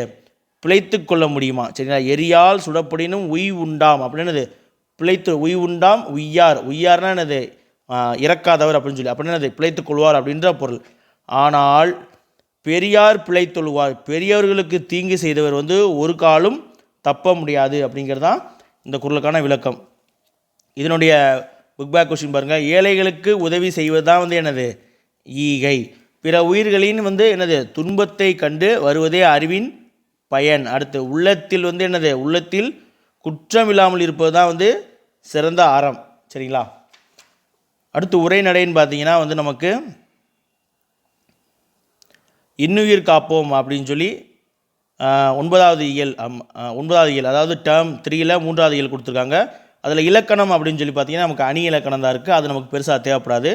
[SPEAKER 1] பிழைத்து கொள்ள முடியுமா. சரிங்களா, எரியால் சுடப்படினும் உய் உண்டாம் அப்படின்னது பிழைத்து உய் உண்டாம் உய்யார். உய்யார்னா என்னது இறக்காதவர் அப்படின்னு சொல்லி அப்படின்னது பிழைத்து கொள்வார் அப்படின்ற பொருள். ஆனால் பெரியார் பிழைத்தொழுவார், பெரியவர்களுக்கு தீங்கு செய்தவர் வந்து ஒரு காலம் தப்ப முடியாது அப்படிங்கிறது தான் இந்த குறளுக்கான விளக்கம். இதனுடைய புக் பேக் கொஸ்டின் பாருங்கள். ஏழைகளுக்கு உதவி செய்வது தான் வந்து என்னது? ஈகை. பிற உயிர்களின் வந்து என்னது? துன்பத்தை கண்டு வருவதே அறிவின் பயன். அடுத்து உள்ளத்தில் வந்து என்னது? உள்ளத்தில் குற்றம் இல்லாமல் இருப்பது தான் வந்து சிறந்த அறம். சரிங்களா? அடுத்து உரைநடைன்னு பார்த்தீங்கன்னா வந்து நமக்கு இன்னுயிர் காப்போம் அப்படின்னு சொல்லி 9வது இயல் அதாவது டேர்ம் 3ல் 3வது இயல் கொடுத்துருக்காங்க. அதில் இலக்கணம் அப்படின்னு சொல்லி பார்த்தீங்கன்னா நமக்கு அணி இலக்கணம் தான் இருக்குது, அது நமக்கு பெருசாக தேவைப்படாது.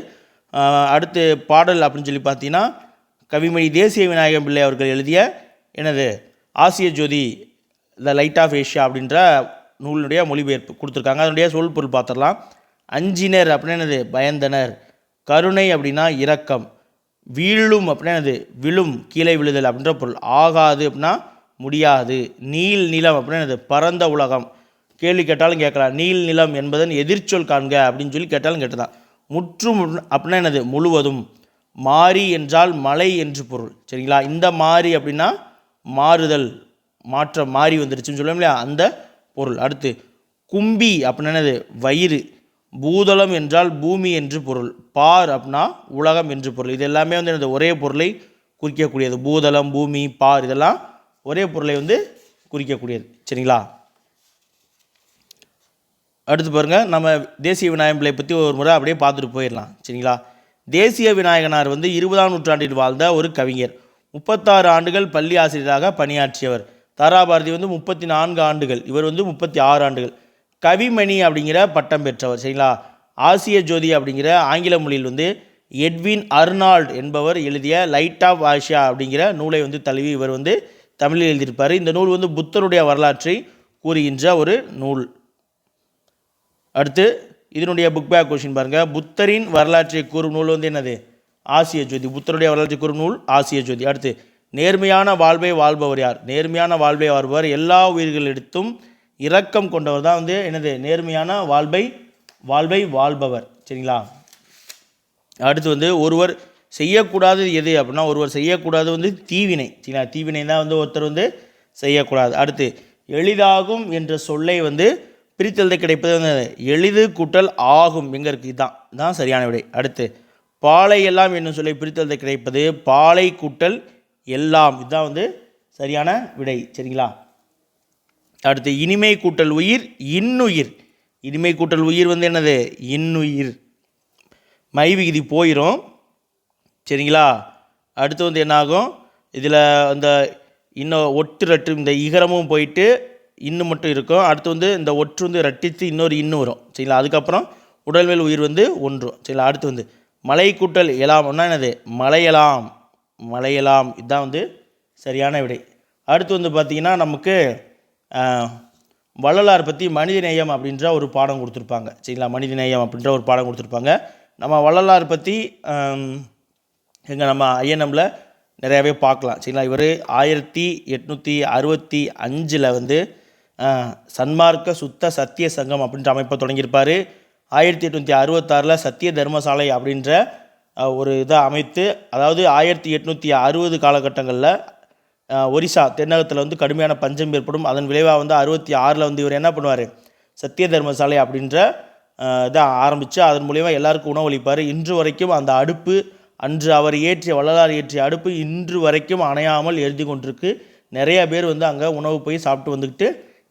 [SPEAKER 1] அடுத்து பாடல் அப்படின்னு சொல்லி பார்த்தீங்கன்னா கவிமணி தேசிய விநாயகம் பிள்ளை அவர்கள் எழுதிய என்னது? ஆசிய ஜோதி த லைட் ஆஃப் ஏஷியா அப்படின்ற நூலினுடைய மொழிபெயர்ப்பு கொடுத்துருக்காங்க. அதனுடைய சொல் பொருள் பார்த்துடலாம். அஞ்சினர் அப்படின்னா என்னது? பயந்தனர். கருணை அப்படின்னா இரக்கம். வீழும் அப்படின்னா என்னது? விழும், கீழே விழுதல் அப்படின்ற பொருள். ஆகாது அப்படின்னா முடியாது. நீல் நிலம் அப்படின்னா என்னது? பரந்த உலகம். கேள்வி கேட்டாலும் கேட்கலாம். நீல் நிலம் என்பதன் எதிர்ச்சொல் காண்க அப்படின்னு சொல்லி கேட்டாலும் கேட்டதான். முற்றும் அப்படின்னா என்னது? முழுவதும். மாறி என்றால் மலை என்று பொருள். சரிங்களா? இந்த மாறி அப்படின்னா மாறுதல், மாற்றம், மாறி வந்துருச்சுன்னு சொல்லுவோம் இல்லையா, அந்த பொருள். அடுத்து கும்பி அப்படின்னா என்னது? வயிறு. பூதளம் என்றால் பூமி என்று பொருள். பார் அப்படின்னா உலகம் என்று பொருள். இது எல்லாமே வந்து என்னது? ஒரே பொருளை குறிக்கக்கூடியது. பூதளம், பூமி, பார் இதெல்லாம் ஒரே பொருளை வந்து குறிக்கக்கூடியது. சரிங்களா? அடுத்து பாருங்கள், நம்ம தேசிய விநாயகன் பிள்ளை பற்றி ஒரு முறை அப்படியே பார்த்துட்டு போயிடலாம். சரிங்களா? தேசிய விநாயகனார் வந்து 20ஆம் நூற்றாண்டில் வாழ்ந்த ஒரு கவிஞர். 36 ஆண்டுகள் பள்ளி ஆசிரியராக பணியாற்றியவர். தாராபாரதி வந்து 34 ஆண்டுகள், இவர் வந்து 36 ஆண்டுகள். கவிமணி அப்படிங்கிற பட்டம் பெற்றவர். சரிங்களா? ஆசிய ஜோதி அப்படிங்கிற ஆங்கில மொழியில் வந்து எட்வின் அர்னால்ட் என்பவர் எழுதிய லைட் ஆஃப் ஆசியா அப்படிங்கிற நூலை வந்து தழுவி இவர் வந்து தமிழில் எழுதியிருப்பார். இந்த நூல் வந்து புத்தருடைய வரலாற்றை கூறுகின்ற ஒரு நூல். அடுத்து இதனுடைய புக் பேக் கொஸ்டின் பாருங்கள். புத்தரின் வரலாற்றை கூறும் நூல் வந்து என்னது? ஆசிய ஜோதி. புத்தருடைய வரலாற்றை கூறும் நூல் ஆசிய ஜோதி. அடுத்து நேர்மையான வாழ்வை வாழ்பவர் யார்? நேர்மையான வாழ்வை வாழ்பவர் எல்லா உயிர்களிடத்தும் இரக்கம் கொண்டவர் தான் வந்து என்னது? நேர்மையான வாழ்வை வாழ்பவர். சரிங்களா? அடுத்து வந்து ஒருவர் செய்யக்கூடாதது எது அப்படின்னா, ஒருவர் செய்யக்கூடாது வந்து தீவினை. சரிங்களா? தீவினை தான் வந்து ஒருத்தர் வந்து செய்யக்கூடாது. அடுத்து எளிதாகும் என்ற சொல்லை வந்து பிரித்தெழுத கிடைப்பது வந்து எளிது கூட்டல் ஆகும். எங்கே இருக்குது? இதுதான் சரியான விடை. அடுத்து பாலை எல்லாம் என்னும் சொல்லை பிரித்தெழுத கிடைப்பது பாலை கூட்டல் எல்லாம். இதுதான் வந்து சரியான விடை. சரிங்களா? அடுத்து இனிமை கூட்டல் உயிர் இன்னுயிர். இனிமை கூட்டல் உயிர் வந்து என்னது? இன்னுயிர். மை விகுதி போயிடும். சரிங்களா? அடுத்து வந்து என்னாகும்? இதில் அந்த இன்னும் ஒட்டு ரட்டு இந்த இகரமும் போயிட்டு இன்னும் மட்டும் இருக்கும். அடுத்து வந்து இந்த ஒற்று வந்து ரட்டித்து இன்னொரு இன்னும் வரும். சரிங்களா? அதுக்கப்புறம் உடல்மேல் உயிர் வந்து ஒன்றும். சரிங்களா? அடுத்து வந்து மலை கூட்டல் எலாம்னா என்னது? மலையலாம். இதுதான் வந்து சரியான விடை. அடுத்து வந்து பார்த்திங்கன்னா நமக்கு வள்ளலார் பற்றி மனிதநேயம் அப்படின்ற ஒரு பாடம் கொடுத்துருப்பாங்க. சரிங்களா? மனிதநேயம் அப்படின்ற ஒரு பாடம் கொடுத்துருப்பாங்க. நம்ம வள்ளலார் பற்றி நம்ம ஐஎன்எம்மில் நிறையாவே பார்க்கலாம். சரிங்களா? இவர் 1865 வந்து சன்மார்க்க சுத்த சத்திய சங்கம் அப்படின்ற அமைப்பை தொடங்கியிருப்பார். 1866 சத்திய தர்மசாலை அப்படின்ற ஒரு இதை அமைத்து, அதாவது 1860 காலகட்டங்களில் ஒரிசா தென்னகத்தில் வந்து கடுமையான பஞ்சம் ஏற்படும். அதன் விளைவாக வந்து 66 வந்து இவர் என்ன பண்ணுவார்? சத்திய தர்மசாலை அப்படின்ற இதை ஆரம்பித்து அதன் மூலிமா எல்லாருக்கும் உணவளிப்பார். இன்று வரைக்கும் அந்த அடுப்பு, அன்று அவர் வள்ளலார் ஏற்றிய அடுப்பு இன்று வரைக்கும் அணையாமல் எரிந்து கொண்டிருக்கு. நிறைய பேர் வந்து அங்கே உணவு போய் சாப்பிட்டு வந்துக்கிட்டு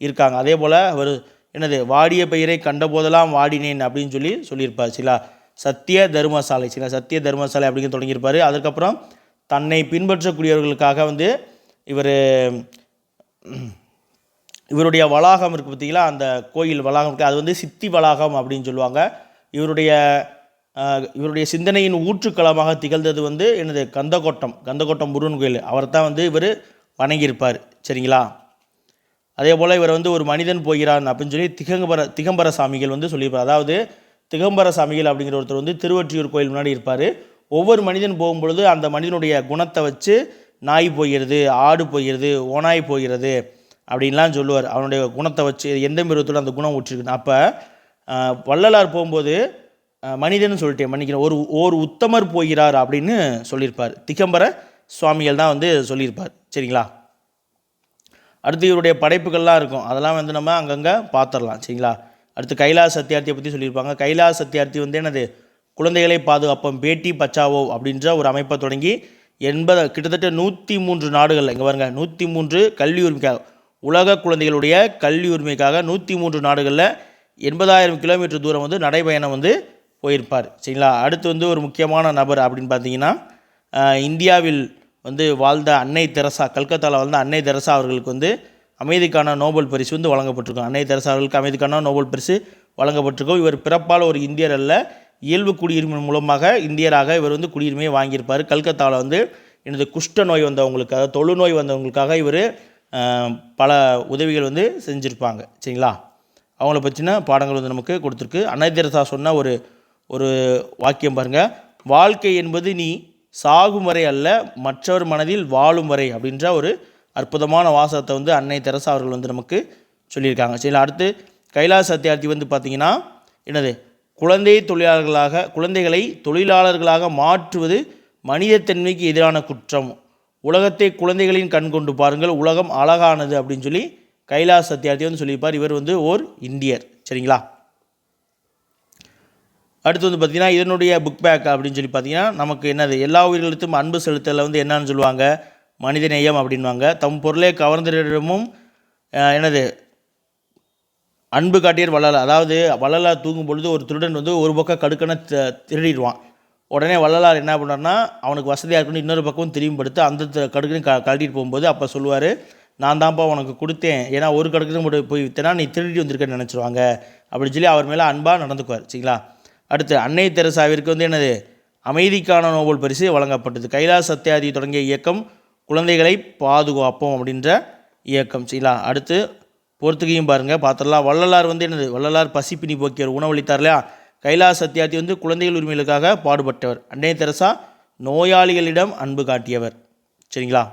[SPEAKER 1] இருக்காங்க. அதே போல் அவர் என்னது? வாடிய பயிரை கண்ட போதெல்லாம் வாடினேன் அப்படின்னு சொல்லியிருப்பார். சரிங்களா? சத்திய தர்மசாலை. சரிங்களா? சத்திய தர்மசாலை அப்படிங்கிற தொடங்கியிருப்பார். அதுக்கப்புறம் தன்னை பின்பற்றக்கூடியவர்களுக்காக வந்து இவருடைய வளாகம் இருக்குது பார்த்தீங்களா, அந்த கோயில் வளாகம் இருக்குது, அது வந்து சித்தி வளாகம் அப்படின்னு சொல்லுவாங்க. இவருடைய சிந்தனையின் ஊற்றுக்களமாக திகழ்ந்தது வந்து என்னது? கந்தக்கோட்டம் முருகன் கோயில். அவர் தான் வந்து இவர் வணங்கியிருப்பார். சரிங்களா? அதே போல் இவர் வந்து ஒரு மனிதன் போகிறான் அப்படின்னு சொல்லி திகம்பர சாமிகள் வந்து சொல்லியிருப்பார். அதாவது திகம்பர சாமிகள் அப்படிங்கிற ஒருத்தர் வந்து திருவொற்றியூர் கோயில் முன்னாடி இருப்பார். ஒவ்வொரு மனிதன் போகும்பொழுது அந்த மனிதனுடைய குணத்தை வச்சு நாய் போகிறது, ஆடு போகிறது, ஓனாய் போகிறது அப்படின்லாம் சொல்லுவார். அவனுடைய குணத்தை வச்சு எந்த மிருகத்தோடு அந்த குணம் ஊற்றிருக்கு. அப்போ வள்ளலார் போகும்போது மனிதன் சொல்லிட்டேன், மன்னிக்கிறேன், ஒரு உத்தமர் போகிறார் அப்படின்னு சொல்லியிருப்பார். திகம்பர சுவாமிகள் தான் வந்து சொல்லியிருப்பார். சரிங்களா? அடுத்து இவருடைய படைப்புகள்லாம் இருக்கும், அதெல்லாம் வந்து நம்ம அங்கங்கே பார்த்துடலாம். சரிங்களா? அடுத்து கைலாஷ் சத்தியார்த்தியை பற்றி சொல்லியிருப்பாங்க. கைலாஷ் சத்தியார்த்தி வந்து என்னது, குழந்தைகளை பாதுகாப்போம் பேட்டி பச்சாவோ அப்படின்ற ஒரு அமைப்பை தொடங்கி கிட்டத்தட்ட 103 நாடுகளில், இங்கே பாருங்க 103 கல்வி உரிமைக்காக, உலக குழந்தைகளுடைய கல்வி உரிமைக்காக 103 நாடுகளில் 80,000 கிலோமீட்டர் தூரம் வந்து நடைபயணம் வந்து போயிருப்பார். சரிங்களா? அடுத்து வந்து ஒரு முக்கியமான நபர் அப்படின்னு பார்த்தீங்கன்னா, இந்தியாவில் வந்து வாழ்ந்த அன்னை தெரசா, கல்கத்தாவில் வாழ்ந்த அன்னை தெரசா அவர்களுக்கு வந்து அமைதிக்கான நோபல் பரிசு வந்து வழங்கப்பட்டிருக்கும். அன்னை தெரசா அவர்களுக்கு அமைதிக்கான நோபல் பரிசு வழங்கப்பட்டிருக்கும். இவர் பிறப்பால் ஒரு இந்தியர் அல்ல, இயல்பு குடியுரிமை மூலமாக இந்தியராக இவர் வந்து குடியுரிமையை வாங்கியிருப்பார். கல்கத்தாவில் வந்து எனது குஷ்ட நோய் வந்தவங்களுக்கு, அதாவது தொழுநோய் வந்தவங்களுக்காக இவர் பல உதவிகள் வந்து செஞ்சுருப்பாங்க. சரிங்களா? அவங்கள பற்றின பாடங்கள் வந்து நமக்கு கொடுத்துருக்கு. அன்னை தெரசா சொன்ன ஒரு வாக்கியம் பாருங்கள், வாழ்க்கை என்பது நீ சாகும் வரை அல்ல, மற்றவர் மனதில் வாழும் வரை அப்படின்ற ஒரு அற்புதமான வாசகத்தை வந்து அன்னை தெரசா அவர்கள் வந்து நமக்கு சொல்லியிருக்காங்க. சரிங்களா? அடுத்து கைலாஷ் சத்தியார்த்தி வந்து பார்த்திங்கன்னா என்னது, குழந்தைகளை தொழிலாளர்களாக மாற்றுவது மனிதத்தன்மைக்கு எதிரான குற்றம், உலகத்தை குழந்தைகளின் கண் கொண்டு பாருங்கள், உலகம் அழகானது அப்படின்னு சொல்லி கைலாஷ் சத்தியார்த்தி வந்து சொல்லியிருப்பார். இவர் வந்து ஓர் இந்தியர். சரிங்களா? அடுத்து வந்து பார்த்திங்கன்னா இதனுடைய புக் பேக் அப்படின்னு சொல்லி பார்த்திங்கன்னா நமக்கு என்னது, எல்லா உயிர்களுக்கும் அன்பு செலுத்தலை வந்து என்னன்னு சொல்லுவாங்க, மனிதநேயம் அப்படின்வாங்க. தம் பொருளை கவர்ந்தரிடமும் என்னது அன்பு காட்டியர் வள்ளலார். அதாவது வள்ளலார் தூங்கும் பொழுது ஒரு திருடன் வந்து ஒரு பக்கம் கடுக்கனை திருடிடுவான். உடனே வள்ளலார் என்ன பண்ணார்னா, அவனுக்கு வசதியாக இருக்கணும் இன்னொரு பக்கம் திரும்பிப்படுத்து அந்த கடுக்கனை கழட்டிட்டு போகும்போது அப்போ சொல்லுவார், நான் தான்ப்பா உனக்கு கொடுத்தேன், ஏன்னா ஒரு கடுக்கனை மட்டும் போய் விற்றேன்னா நீ திருடி வந்திருக்கன்னு நினச்சிருவாங்க அப்படின்னு சொல்லி அவர் மேலே அன்பாக நடந்துக்குவார். சரிங்களா? அடுத்து அன்னை தெரசாவிற்கு வந்து என்னது, அமைதிக்கான நோபல் பரிசு வழங்கப்பட்டது. கைலாஷ் சத்தியார்த்தி தொடங்கிய இயக்கம் குழந்தைகளை பாதுகாப்போம் அப்படின்ற இயக்கம். சரிங்களா? அடுத்து பொறுத்துக்கையும் பாருங்கள் பார்த்துடலாம். வள்ளலார் வந்து என்னது, வள்ளலார் பசிப்பினி போக்கியவர், உணவளித்தார் இல்லையா? கைலாஷ் சத்தியார்த்தி வந்து குழந்தைகள் உரிமைகளுக்காக பாடுபட்டவர். அன்னை தெரசா நோயாளிகளிடம் அன்பு காட்டியவர். சரிங்களா?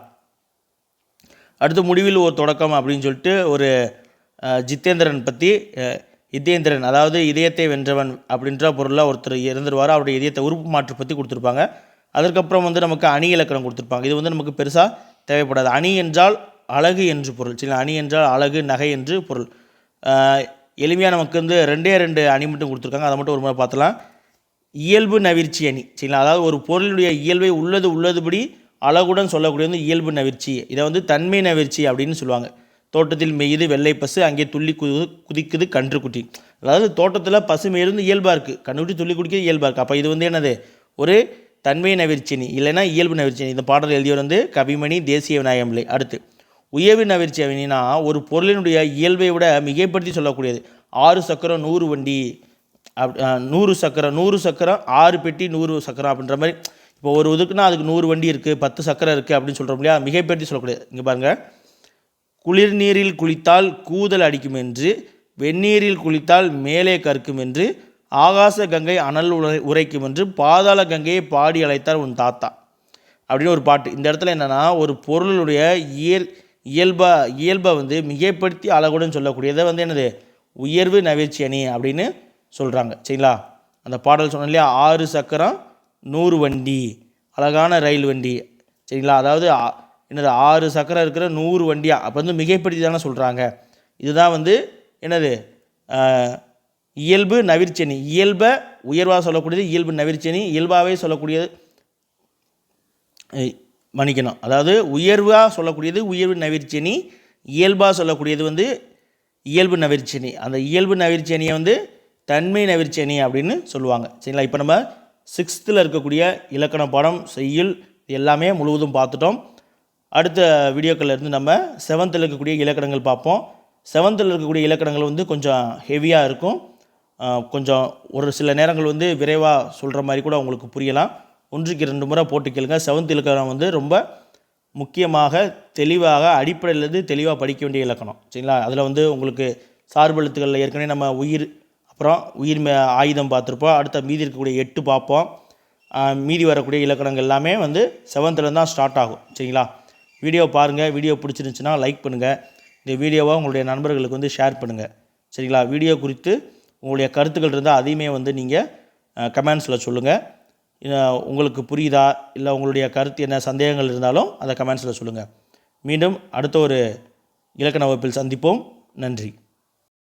[SPEAKER 1] அடுத்து முடிவில் ஒரு தொடக்கம் அப்படின்னு சொல்லிட்டு ஒரு ஜித்தேந்திரன் பற்றி, இதேந்திரன் அதாவது இதயத்தை வென்றவன் அப்படின்ற பொருளில் ஒருத்தர் இறந்துருவார். அவருடைய இதயத்தை உறுப்பு மாற்று பற்றி கொடுத்துருப்பாங்க. அதற்கப்புறம் வந்து நமக்கு அணி இலக்கணம் கொடுத்துருப்பாங்க. இது வந்து நமக்கு பெருசாக தேவைப்படாது. அணி என்றால் அழகு என்று பொருள். சரிங்களா? அணி என்றால் அழகு, நகை என்று பொருள். எளிமையாக நமக்கு வந்து 2 அணி மட்டும் கொடுத்துருக்காங்க, அதை மட்டும் ஒரு முறை பார்த்துலாம். இயல்பு நவிர்ச்சி அணி. சரிங்களா? அதாவது ஒரு பொருளுடைய இயல்பை உள்ளதுபடி அழகுடன் சொல்லக்கூடிய வந்து இயல்பு நவிர்ச்சி. இதை வந்து தன்மை நவிர்ச்சி அப்படின்னு சொல்லுவாங்க. தோட்டத்தில் மேயுது வெள்ளை பசு, அங்கே துள்ளி குதிக்குது கன்றுக்குட்டி. அதாவது தோட்டத்தில் பசு மேயிருந்து இயல்பாக இருக்குது, கன்றுக்குட்டி துள்ளி குடிக்கிறது இயல்பாக இருக்குது. அப்போ இது வந்து என்னது, ஒரு தன்மை நவிர்ச்சினி இல்லைன்னா இயல்பு நவிர்ச்சினி. இந்த பாடல் எழுதியவர் வந்து கவிமணி தேசிய விநாயகம் பிள்ளை. அடுத்து உயர்வு நவிர்ச்சி அப்படின்னா ஒரு பொருளினுடைய இயல்பை விட மிகைப்படுத்தி சொல்லக்கூடியது. 6 சக்கரம் 100 வண்டி, 100 சக்கரம் 6 பெட்டி 100 சக்கரம் அப்படின்ற மாதிரி. இப்போ ஒரு இதுக்குன்னா அதுக்கு 100 வண்டி இருக்குது, 10 சக்கரம் இருக்குது அப்படின்னு சொல்கிறோம் இல்லையா? மிகைப்படுத்தி சொல்லக்கூடியது. இங்கே பாருங்கள், குளிர் நீரில் குளித்தால் கூதல் அடிக்கும் என்று, வெந்நீரில் குளித்தால் மேலே கற்கும் என்று, ஆகாச கங்கை அனல் உரைக்கும் என்று, பாதாள கங்கையை பாடி அழைத்தார் உன் தாத்தா அப்படின்னு ஒரு பாட்டு. இந்த இடத்துல என்னென்னா, ஒரு பொருளுடைய இயல்பை வந்து மிகைப்படுத்தி அழகுடன் சொல்லக்கூடியதை வந்து என்னது, உயர்வு நவிர்ச்சி அணி அப்படின்னு சொல்கிறாங்க. சரிங்களா? அந்த பாடல் சொன்னோம் இல்லையா, 6 சக்கரம் 100 வண்டி, அழகான ரயில் வண்டி. சரிங்களா? அதாவது என்னது 6 சக்கரம் இருக்கிற 100 வண்டியா, அப்போ வந்து மிகைப்படுத்தி தானே சொல்கிறாங்க. இதுதான் வந்து என்னது, இயல்பு நவிர்ச்சனி. இயல்பை உயர்வாக சொல்லக்கூடியது இயல்பு நவிர்ச்சனி, இயல்பாகவே சொல்லக்கூடியது மன்னிக்கணும், அதாவது உயர்வாக சொல்லக்கூடியது உயர்வு நவிர்ச்சனி, இயல்பாக சொல்லக்கூடியது வந்து இயல்பு நவிர்ச்சனி. அந்த இயல்பு நவிர்ச்சனியை வந்து தன்மை நவிர்ச்சனி அப்படின்னு சொல்லுவாங்க. சரிங்களா? இப்போ நம்ம 6th இருக்கக்கூடிய இலக்கண பாடம் செய்யுள் எல்லாமே முழுவதும் பார்த்துட்டோம். அடுத்த வீடியோக்களில் இருந்து நம்ம 7th இருக்கக்கூடிய இலக்கணங்கள் பார்ப்போம். 7th இருக்கக்கூடிய இலக்கணங்கள் வந்து கொஞ்சம் ஹெவியாக இருக்கும், கொஞ்சம் ஒரு சில நேரங்கள் வந்து விரைவாக சொல்கிற மாதிரி கூட உங்களுக்கு புரியலாம். 1க்கு 2 முறை போட்டு கேளுங்க. 7th இலக்கணம் வந்து ரொம்ப முக்கியமாக தெளிவாக அடிப்படையிலேருந்து தெளிவாக படிக்க வேண்டிய இலக்கணம். சரிங்களா? அதில் வந்து உங்களுக்கு சார்பெழுத்துக்களில் ஏற்கனவே நம்ம உயிர், அப்புறம் உயிர் ஆயுதம் பார்த்துருப்போம். அடுத்த மீதி இருக்கக்கூடிய 8 பார்ப்போம். மீதி வரக்கூடிய இலக்கணங்கள் எல்லாமே வந்து 7th தான் ஸ்டார்ட் ஆகும். சரிங்களா? வீடியோ பாருங்கள். வீடியோ பிடிச்சிருந்துச்சுன்னா லைக் பண்ணுங்கள். இந்த வீடியோவை உங்களுடைய நண்பர்களுக்கு வந்து ஷேர் பண்ணுங்கள். சரிங்களா? வீடியோ குறித்து உங்களுடைய கருத்துக்கள் இருந்தால் அதையுமே வந்து நீங்கள் கமெண்ட்ஸில் சொல்லுங்கள். உங்களுக்கு புரியுதா, இல்லை உங்களுடைய கருத்து என்ன சந்தேகங்கள் இருந்தாலும் அதை கமெண்ட்ஸில் சொல்லுங்கள். மீண்டும் அடுத்த ஒரு இலக்கண வகுப்பில் சந்திப்போம். நன்றி.